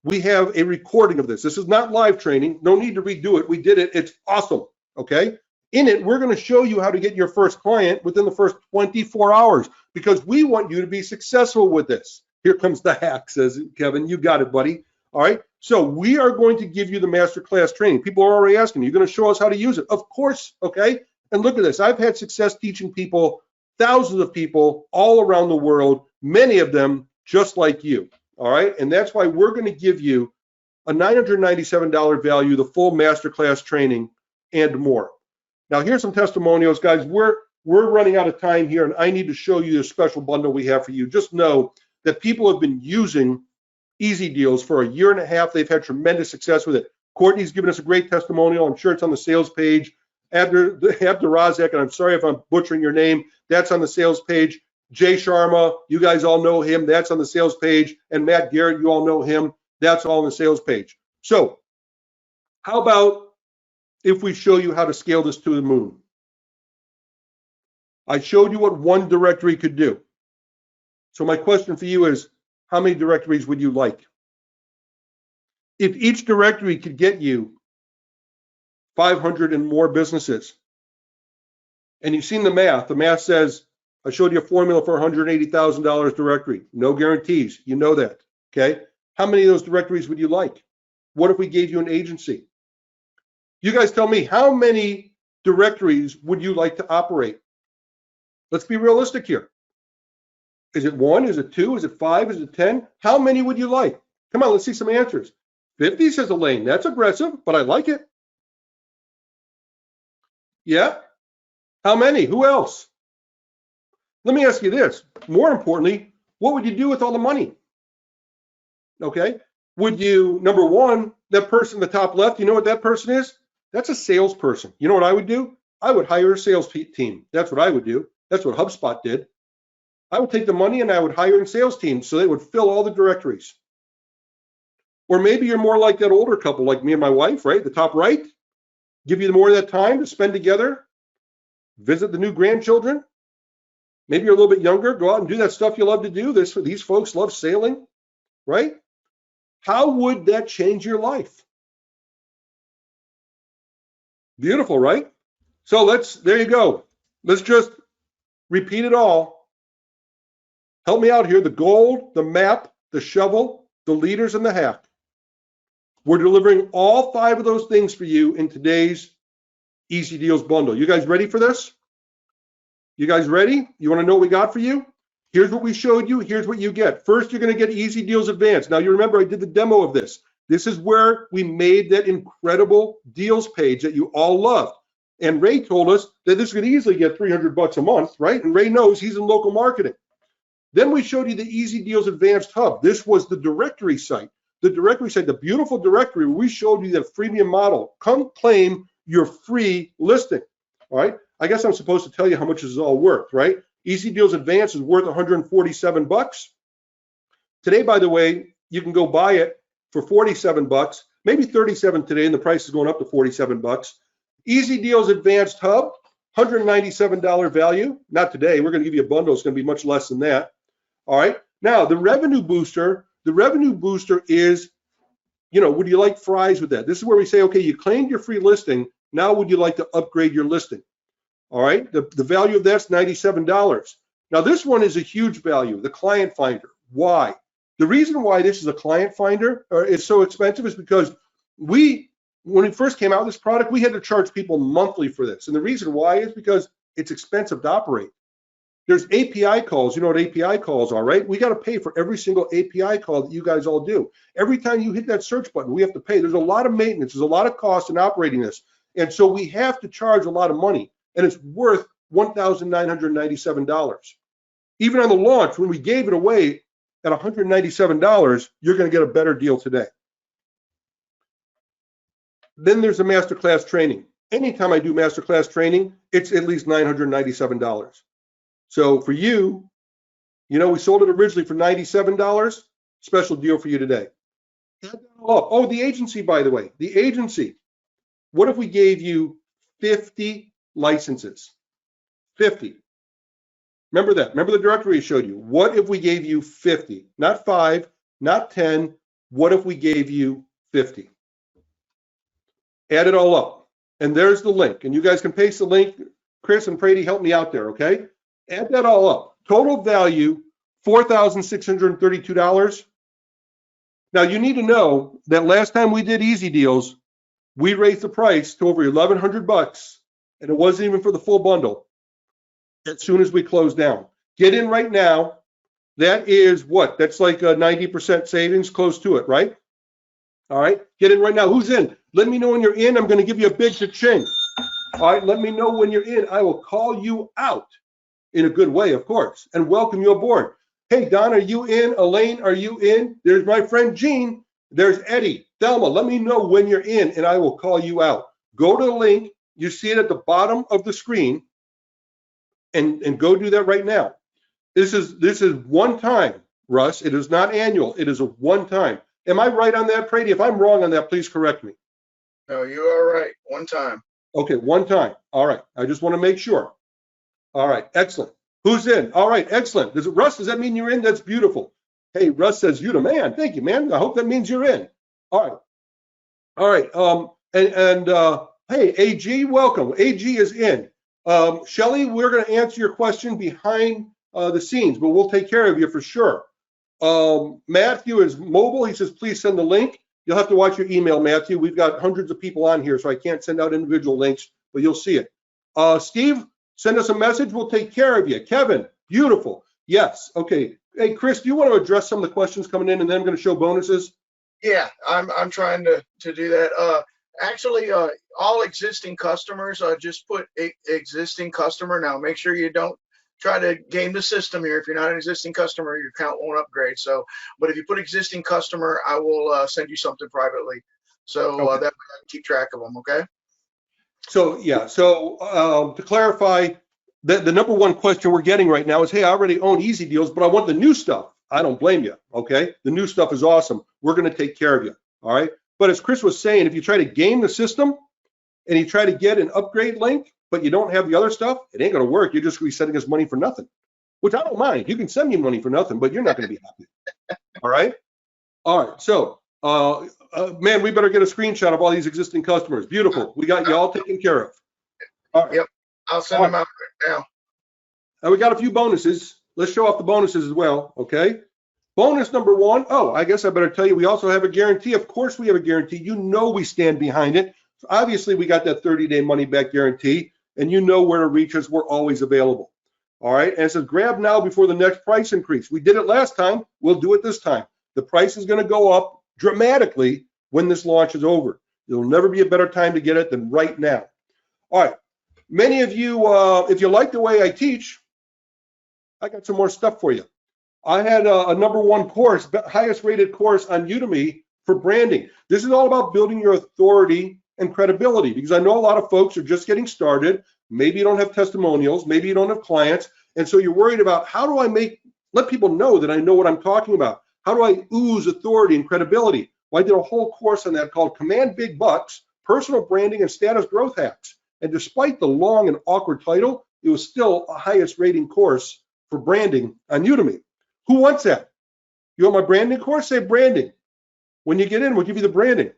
we have a recording of this. This is not live training. No need to redo it. We did it. It's awesome. Okay. In it, we're going to show you how to get your first client within the first 24 hours because we want you to be successful with this. Here comes the hack, says Kevin. You got it, buddy. All right. So we are going to give you the masterclass training. People are already asking, you're going to show us how to use it? Of course. Okay. And look at this. I've had success teaching people, thousands of people all around the world, many of them just like you. All right. And that's why we're going to give you a $997 value, the full masterclass training and more. Now, here's some testimonials, guys. We're running out of time here, and I need to show you the special bundle we have for you. Just know that people have been using EZDeals for a year and a half. They've had tremendous success with it. Courtney's given us a great testimonial. I'm sure it's on the sales page. Abdurazak, and I'm sorry if I'm butchering your name, that's on the sales page. Jay Sharma, you guys all know him, that's on the sales page. And Matt Garrett, you all know him, that's all on the sales page. So how about if we show you how to scale this to the moon? I showed you what one directory could do. So my question for you is, how many directories would you like? If each directory could get you 500 and more businesses, and you've seen the math says, I showed you a formula for $180,000 directory, no guarantees, you know that, okay? How many of those directories would you like? What if we gave you an agency? You guys tell me, how many directories would you like to operate? Let's be realistic here. Is it 1? Is it 2? Is it 5? Is it 10? How many would you like? Come on, let's see some answers. 50 says Elaine. That's aggressive, but I like it. Yeah. How many? Who else? Let me ask you this. More importantly, what would you do with all the money? Okay. Would you, number one, that person in the top left, you know what that person is? That's a salesperson. You know what I would do? I would hire a sales team. That's what I would do. That's what HubSpot did. I would take the money and I would hire a sales team so they would fill all the directories. Or maybe you're more like that older couple, like me and my wife, right? The top right, give you more of that time to spend together, visit the new grandchildren. Maybe you're a little bit younger, go out and do that stuff you love to do. These folks love sailing, right? How would that change your life? Beautiful, right? So there you go. Let's just repeat it all. Help me out here. The gold, the map, the shovel, the leaders, and the hack. We're delivering all 5 of those things for you in today's EZDeals bundle. You guys ready for this? You guys ready? You want to know what we got for you? Here's what we showed you. Here's what you get. First, you're going to get EZDeals Advanced. Now, you remember I did the demo of this. This is where we made that incredible deals page that you all loved. And Ray told us that this could easily get $300 a month, right? And Ray knows he's in local marketing. Then we showed you the EZDeals Advanced Hub. This was the directory site. The directory site, the beautiful directory where we showed you that freemium model. Come claim your free listing, all right? I guess I'm supposed to tell you how much this is all worth, right? EZDeals Advanced is worth $147. Today, by the way, you can go buy it for $47, maybe $37 today, and the price is going up to $47. EZDeals Advanced Hub, $197 value. Not today. We're going to give you a bundle. It's going to be much less than that. All right. Now, the revenue booster is, would you like fries with that? This is where we say, okay, you claimed your free listing. Now, would you like to upgrade your listing? All right. The value of that's $97. Now, this one is a huge value, the client finder. Why? The reason why this is a client finder is so expensive is because when we first came out with this product, we had to charge people monthly for this. And the reason why is because it's expensive to operate. There's API calls. You know what API calls are, right? We got to pay for every single API call that you guys all do. Every time you hit that search button, we have to pay. There's a lot of maintenance. There's a lot of cost in operating this. And so we have to charge a lot of money. And it's worth $1,997. Even on the launch, when we gave it away at $197, you're going to get a better deal today. Then there's a masterclass training. Anytime I do masterclass training, it's at least $997. So for you, we sold it originally for $97. Special deal for you today. Oh, the agency, by the way, the agency. What if we gave you 50 licenses? 50. Remember that. Remember the directory I showed you. What if we gave you 50? Not 5, not 10. What if we gave you 50? Add it all up. And there's the link. And you guys can paste the link. Chris and Brady, help me out there, okay? Add that all up. Total value, $4,632. Now, you need to know that last time we did EZDeals, we raised the price to over $1,100, and it wasn't even for the full bundle as soon as we close down. Get in right now. That is what? That's like a 90% savings, close to it, right? All right, get in right now. Who's in? Let me know when you're in. I'm going to give you a big cha-ching. All right, let me know when you're in. I will call you out in a good way, of course, and welcome you aboard. Hey, Don, are you in? Elaine, are you in? There's my friend Gene. There's Eddie. Thelma, let me know when you're in, and I will call you out. Go to the link. You see it at the bottom of the screen, and go do that right now. This is one time, Russ. It is not annual. It is a one time. Am I right on that, Brady? If I'm wrong on that, please correct me. No, you are right. One time. Okay, one time. All right. I just want to make sure. All right, excellent. Who's in? All right, excellent. Russ, does that mean you're in? That's beautiful. Hey, Russ says, you the man. Thank you, man. I hope that means you're in. All right. All right. Hey, AG, welcome. AG is in. Shelly, we're going to answer your question behind the scenes, but we'll take care of you for sure. Matthew is mobile. He says, please send the link. You'll have to watch your email, Matthew. We've got hundreds of people on here, so I can't send out individual links, but you'll see it. Steve, send us a message. We'll take care of you. Kevin, beautiful. Yes. Okay. Hey, Chris, do you want to address some of the questions coming in, and then I'm going to show bonuses? Yeah, I'm trying to do that. Actually, all existing customers, just put existing customer. Now, make sure you don't try to game the system here. If you're not an existing customer, your account won't upgrade. So, but if you put existing customer, I will send you something privately. So Okay. that way I can keep track of them. Okay. So yeah, so to clarify, the number one question we're getting right now is, hey, I already own EZDeals, but I want the new stuff. I don't blame you. Okay, the new stuff is awesome. We're going to take care of you. All right. But as Chris was saying, if you try to game the system and you try to get an upgrade link, but you don't have the other stuff, it ain't going to work. You're just going to be sending us money for nothing, which I don't mind. You can send me money for nothing, but you're not going to be happy. All right. All right. So, man, we better get a screenshot of all these existing customers. Beautiful. We got you all taken care of. All right. Yep. I'll send them out right now. Now we got a few bonuses. Let's show off the bonuses as well. Okay. Bonus number one. Oh, I guess I better tell you, we also have a guarantee. Of course, we have a guarantee. You know, we stand behind it. So obviously, we got that 30-day money back guarantee, and you know where to reach us. We're always available. All right. And it says grab now before the next price increase. We did it last time. We'll do it this time. The price is going to go up dramatically when this launch is over. There'll never be a better time to get it than right now. All right. Many of you, if you like the way I teach, I got some more stuff for you. I had a number one course, highest rated course on Udemy for branding. This is all about building your authority and credibility, because I know a lot of folks are just getting started. Maybe you don't have testimonials, maybe you don't have clients, and so you're worried about, how do I let people know that I know what I'm talking about? How do I ooze authority and credibility? Well, I did a whole course on that called Command Big Bucks, Personal Branding and Status Growth Hacks. And despite the long and awkward title, it was still a highest rating course for branding on Udemy. Who wants that? You want my branding course? Say branding. When you get in, we'll give you the branding.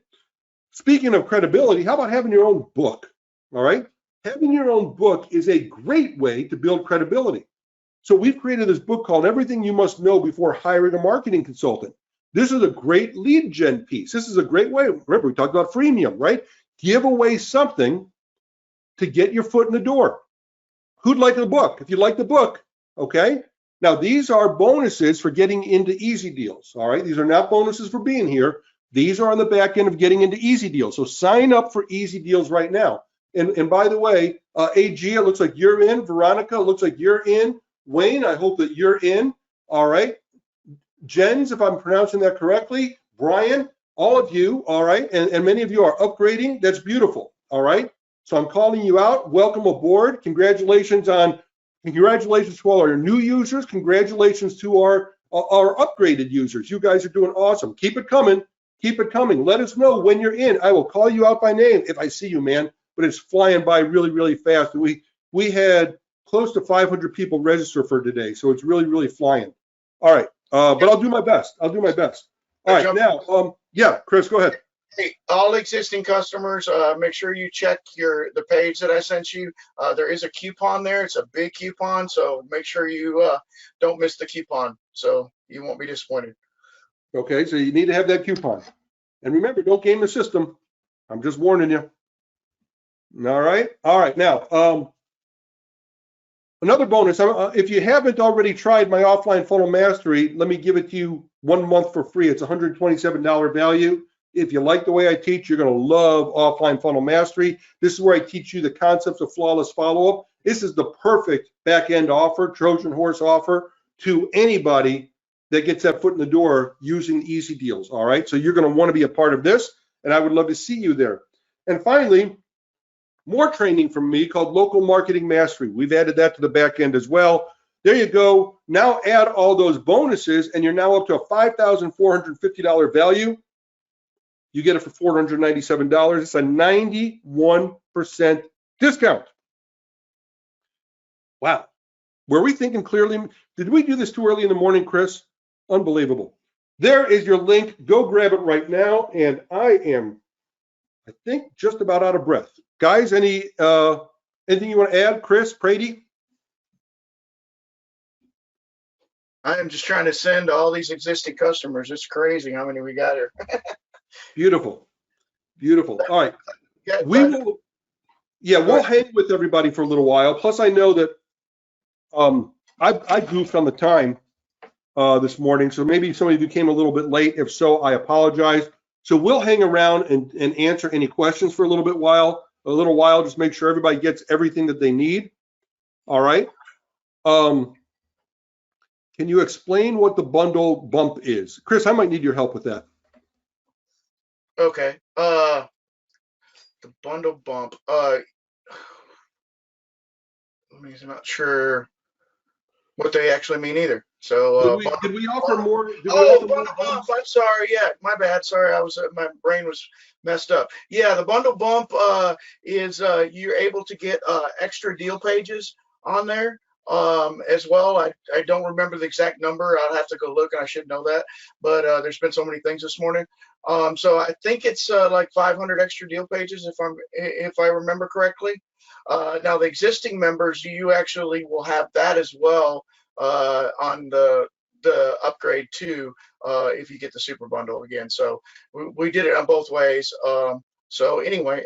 Speaking of credibility, how about having your own book? All right. Having your own book is a great way to build credibility. So we've created this book called Everything You Must Know Before Hiring a Marketing Consultant. This is a great lead gen piece. This is a great way. Remember, we talked about freemium, right? Give away something to get your foot in the door. Who'd like the book? If you like the book, okay. Now, these are bonuses for getting into EZDeals, all right? These are not bonuses for being here. These are on the back end of getting into EZDeals. So sign up for EZDeals right now. And by the way, AG, it looks like you're in. Veronica, it looks like you're in. Wayne, I hope that you're in. All right. Jens, if I'm pronouncing that correctly. Brian, all of you, all right? And many of you are upgrading. That's beautiful, all right? So I'm calling you out. Welcome aboard. Congratulations to all our new users. Congratulations to our upgraded users. You guys are doing awesome. Keep it coming. Keep it coming. Let us know when you're in. I will call you out by name if I see you, man. But it's flying by really, really fast. We had close to 500 people register for today, so it's really, really flying. All right, but I'll do my best. All right, now, yeah, Chris, go ahead. Hey, all existing customers, make sure you check the page that I sent you. There is a coupon there. It's a big coupon, so make sure you don't miss the coupon, so you won't be disappointed. Okay, so you need to have that coupon. And remember, don't game the system. I'm just warning you. All right. Now, another bonus. If you haven't already tried my offline funnel mastery, let me give it to you 1 month for free. It's $127 value. If you like the way I teach, you're going to love offline funnel mastery. This is where I teach you the concepts of flawless follow-up. This is the perfect back-end offer, Trojan horse offer to anybody that gets that foot in the door using EZDeals. All right. So you're going to want to be a part of this, and I would love to see you there. And finally, more training from me called Local Marketing Mastery. We've added that to the back end as well. There you go. Now add all those bonuses, and you're now up to a $5,450 value. You get it for $497. It's a 91% discount. Wow. Were we thinking clearly? Did we do this too early in the morning, Chris? Unbelievable. There is your link. Go grab it right now. And I think, just about out of breath. Guys, anything you want to add? Chris, Brady? I am just trying to send all these existing customers. It's crazy how many we got here. Beautiful. Beautiful. All right. Yeah, we'll hang with everybody for a little while. Plus, I know that I goofed on the time. this morning. So maybe some of you came a little bit late. If so, I apologize. So we'll hang around and answer any questions for a little while, just make sure everybody gets everything that they need. All right. Can you explain what the bundle bump is? Chris, I might need your help with that. Okay. The bundle bump. I'm not sure what they actually mean either. So did we offer more? Bundle bump. I'm sorry. Yeah, my bad. Sorry, my brain was messed up. Yeah, the bundle bump is you're able to get extra deal pages on there as well. I don't remember the exact number. I'll have to go look, and I should know that. But there's been so many things this morning. So I think it's like 500 extra deal pages if I remember correctly. Now the existing members, you actually will have that as well on the upgrade too if you get the super bundle again. So we did it on both ways. So anyway,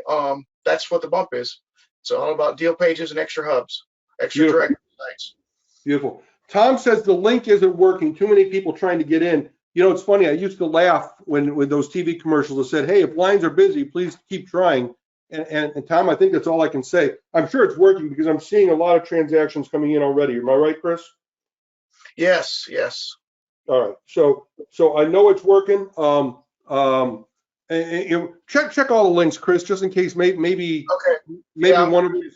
that's what the bump is. It's all about deal pages and extra hubs, extra direct sites. Beautiful. Tom says the link isn't working. Too many people trying to get in. You know, it's funny. I used to laugh when those TV commercials that said, "Hey, if lines are busy, please keep trying." And Tom, I think that's all I can say. I'm sure it's working because I'm seeing a lot of transactions coming in already. Am I right, Chris? Yes, yes. All right. So I know it's working. And check all the links, Chris, just in case maybe one of these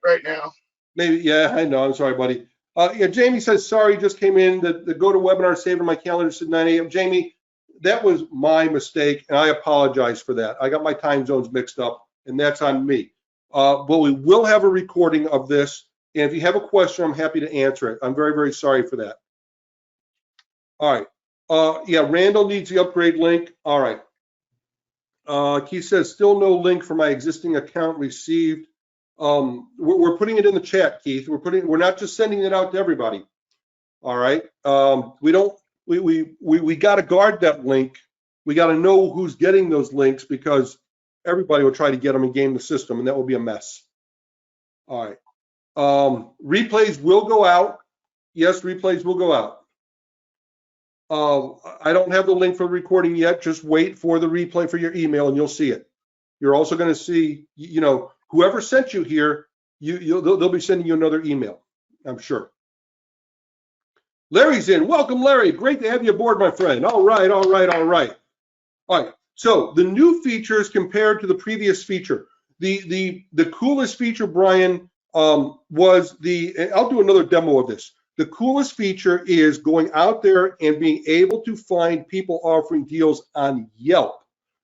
right now. Maybe, yeah, I know. I'm sorry, buddy. Yeah, Jamie says, sorry, just came in. The GoToWebinar saved on my calendar said 9 a.m. Jamie, that was my mistake, and I apologize for that. I got my time zones mixed up, and that's on me. But we will have a recording of this, and if you have a question, I'm happy to answer it. I'm very, very sorry for that. All right. Yeah, Randall needs the upgrade link. All right. Keith says, still no link for my existing account received. We're putting it in the chat, Keith. We're not just sending it out to everybody. All right. We got to guard that link. We got to know who's getting those links because everybody will try to get them and game the system, and that will be a mess. All right. Replays will go out. Yes, replays will go out. I don't have the link for the recording yet. Just wait for the replay for your email, and you'll see it. You're also going to see, you know, whoever sent you here, they'll be sending you another email, I'm sure. Larry's in. Welcome, Larry. Great to have you aboard, my friend. All right. All right. So the new features compared to the previous feature. The coolest feature, Brian, was I'll do another demo of this. The coolest feature is going out there and being able to find people offering deals on Yelp.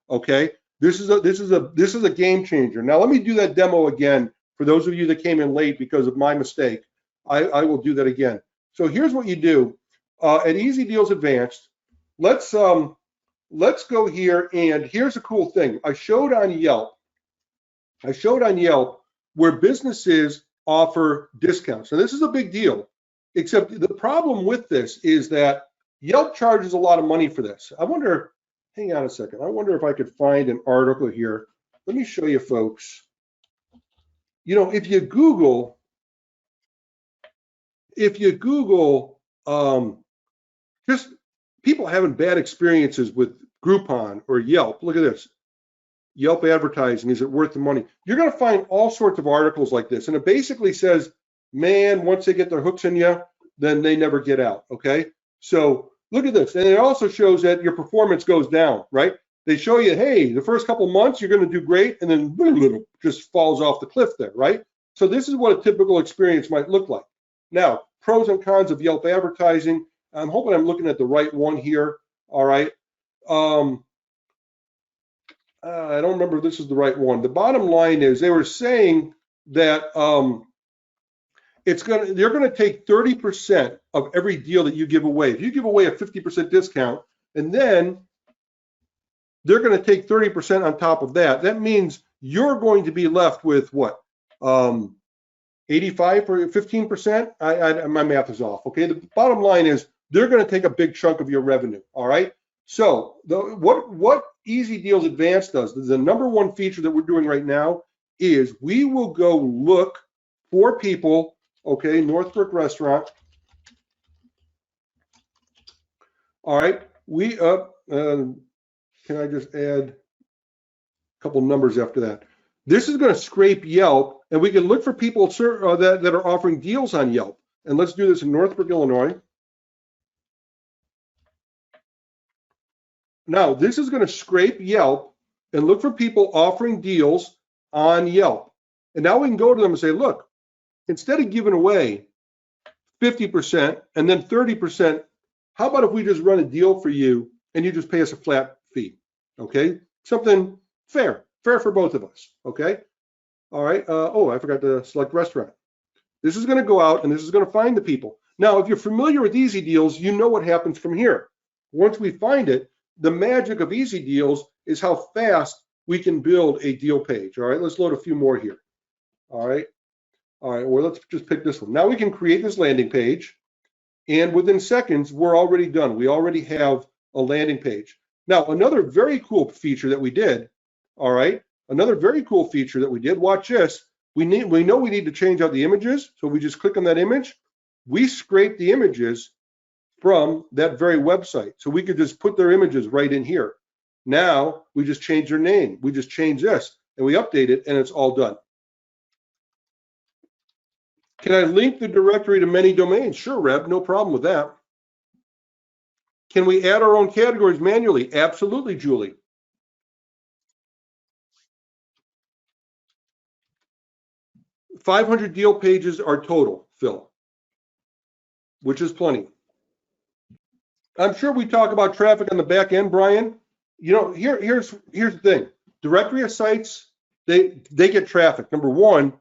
Okay. This is a game changer. Now let me do that demo again for those of you that came in late because of my mistake. I will do that again. So here's what you do at EZDeals Advanced. Let's go here, and here's a cool thing. I showed on Yelp where businesses offer discounts. Now this is a big deal, except the problem with this is that Yelp charges a lot of money for this. I wonder. Hang on a second. I wonder if I could find an article here. Let me show you folks. You know, if you Google, just people having bad experiences with Groupon or Yelp. Look at this. Yelp advertising, is it worth the money? You're going to find all sorts of articles like this. And it basically says, man, once they get their hooks in you, then they never get out. Okay. So look at this. And it also shows that your performance goes down, right? They show you, hey, the first couple months, you're going to do great. And then just falls off the cliff there, right? So this is what a typical experience might look like. Now, pros and cons of Yelp advertising. I'm hoping I'm looking at the right one here. All right. I don't remember if this is the right one. The bottom line is they were saying that they're going to take 30% of every deal that you give away. If you give away a 50% discount, and then they're going to take 30% on top of that. That means you're going to be left with what? 85 or 15%? My math is off. Okay. The bottom line is they're going to take a big chunk of your revenue. All right. So what EZDeals Advanced does, the number one feature that we're doing right now is we will go look for people. Okay, Northbrook Restaurant. All right, can I just add a couple numbers after that? This is going to scrape Yelp, and we can look for people that are offering deals on Yelp. And let's do this in Northbrook, Illinois. Now, this is going to scrape Yelp and look for people offering deals on Yelp. And now we can go to them and say, look, instead of giving away 50% and then 30%, how about if we just run a deal for you and you just pay us a flat fee? Okay, something fair for both of us. Okay, all right. Oh, I forgot to select restaurant. This is going to go out and this is going to find the people. Now, if you're familiar with EZDeals, you know what happens from here. Once we find it, the magic of EZDeals is how fast we can build a deal page. All right, let's load a few more here. All right, well, let's just pick this one. Now we can create this landing page, and within seconds, we're already done. We already have a landing page. Now, another very cool feature that we did, all right, watch this. We know we need to change out the images, so we just click on that image. We scrape the images from that very website. So we could just put their images right in here. Now we just change their name. We just change this and we update it and it's all done. Can I link the directory to many domains? Sure, Reb, no problem with that. Can we add our own categories manually? Absolutely, Julie. $500 deal pages are total, Phil, which is plenty. I'm sure we talk about traffic on the back end, Brian. You know, here's the thing. Directory of sites, they get traffic. Number one,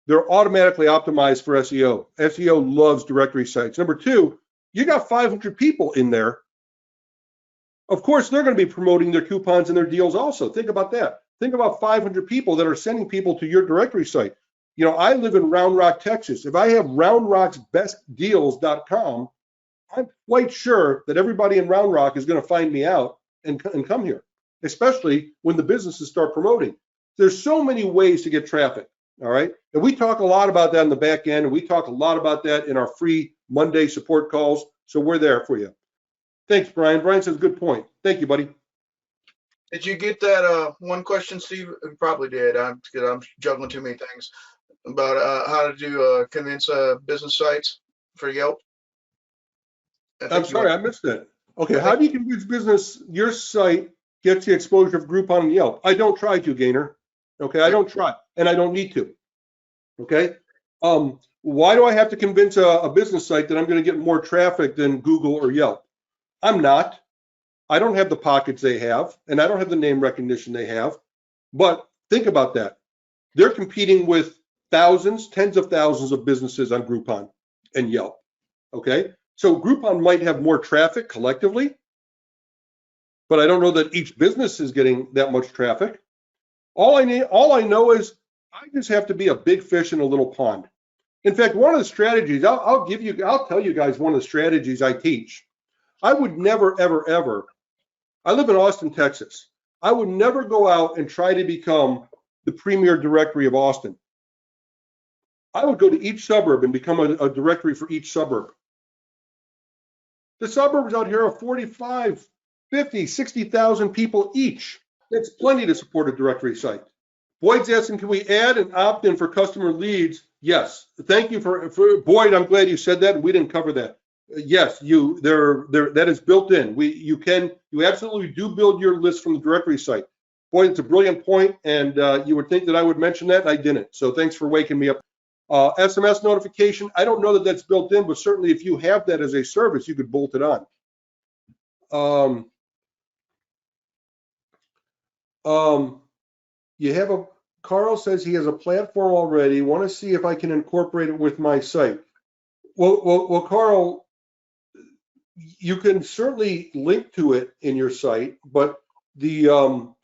they're automatically optimized for SEO. SEO loves directory sites. Number two, you got 500 people in there. Of course, they're going to be promoting their coupons and their deals also. Think about that. Think about 500 people that are sending people to your directory site. You know, I live in Round Rock, Texas. If I have roundrocksbestdeals.com, I'm quite sure that everybody in Round Rock is going to find me out and come here, especially when the businesses start promoting. There's so many ways to get traffic, all right? And we talk a lot about that in the back end, and we talk a lot about that in our free Monday support calls, so we're there for you. Thanks, Brian. Brian says, good point. Thank you, buddy. Did you get that one question, Steve? You probably did, because I'm juggling too many things, about how to do convince business sites for Yelp. I'm sorry, I missed that. Okay, how do you convince business your site gets the exposure of Groupon and Yelp? I don't try to, Gainer. Okay, I don't try, and I don't need to. Okay, why do I have to convince a business site that I'm going to get more traffic than Google or Yelp? I'm not. I don't have the pockets they have, and I don't have the name recognition they have. But think about that. They're competing with thousands, tens of thousands of businesses on Groupon and Yelp. Okay, so Groupon might have more traffic collectively, but I don't know that each business is getting that much traffic. All I know is I just have to be a big fish in a little pond. In fact, one of the strategies I'll tell you guys one of the strategies I teach. I would never, ever, ever. I live in Austin, Texas. I would never go out and try to become the premier directory of Austin. I would go to each suburb and become a directory for each suburb. The suburbs out here are 45, 50, 60,000 people each. That's plenty to support a directory site. Boyd's asking, can we add an opt-in for customer leads? Yes. Thank you for Boyd. I'm glad you said that. We didn't cover that. Yes, that is built in. You absolutely do build your list from the directory site. Boyd, it's a brilliant point, and you would think that I would mention that, and I didn't. So thanks for waking me up. SMS notification, I don't know that that's built in, but certainly if you have that as a service, you could bolt it on. Carl says he has a platform already. Want to see if I can incorporate it with my site. Well, Carl, you can certainly link to it in your site, but the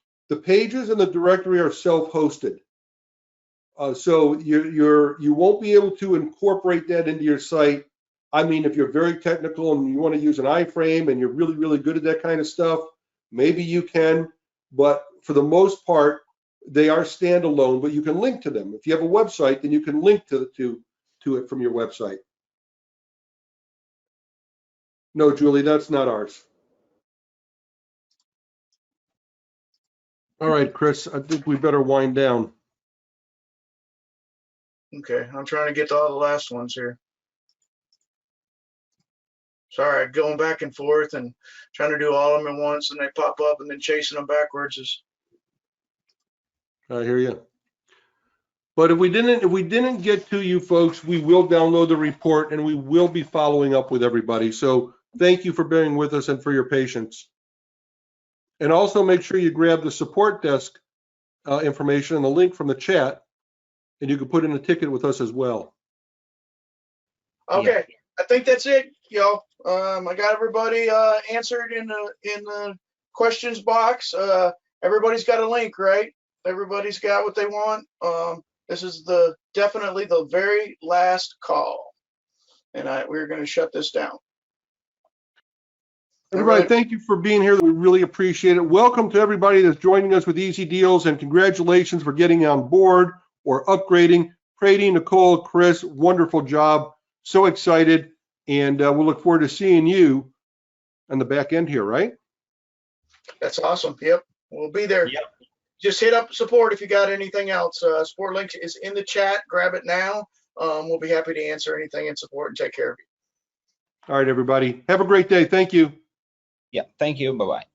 pages and the directory are self-hosted. So you won't be able to incorporate that into your site. I mean, if you're very technical and you want to use an iframe and you're really, really good at that kind of stuff, maybe you can, but for the most part, they are standalone, but you can link to them. If you have a website, then you can link to it from your website. No, Julie, that's not ours. All right, Chris, I think we better wind down. Okay, I'm trying to get to all the last ones here. Sorry, going back and forth and trying to do all of them at once, and they pop up, and then chasing them backwards is. I hear you. But if we didn't get to you folks, we will download the report and we will be following up with everybody. So thank you for bearing with us and for your patience. And also make sure you grab the support desk information and the link from the chat, and you can put in a ticket with us as well. Okay, I think that's it, y'all. I got everybody answered in the questions box. Everybody's got a link, right? Everybody's got what they want. This is definitely the very last call, and we're going to shut this down. Everybody, thank you for being here. We really appreciate it. Welcome to everybody that's joining us with EZDeals, and congratulations for getting on board or upgrading. Brady, Nicole, Chris, wonderful job. So excited, and we'll look forward to seeing you on the back end here, right? That's awesome. Yep, we'll be there. Yep. Just hit up support if you got anything else. Support link is in the chat. Grab it now. We'll be happy to answer anything in support and take care of you. All right, everybody. Have a great day. Thank you. Yeah, thank you. Bye-bye.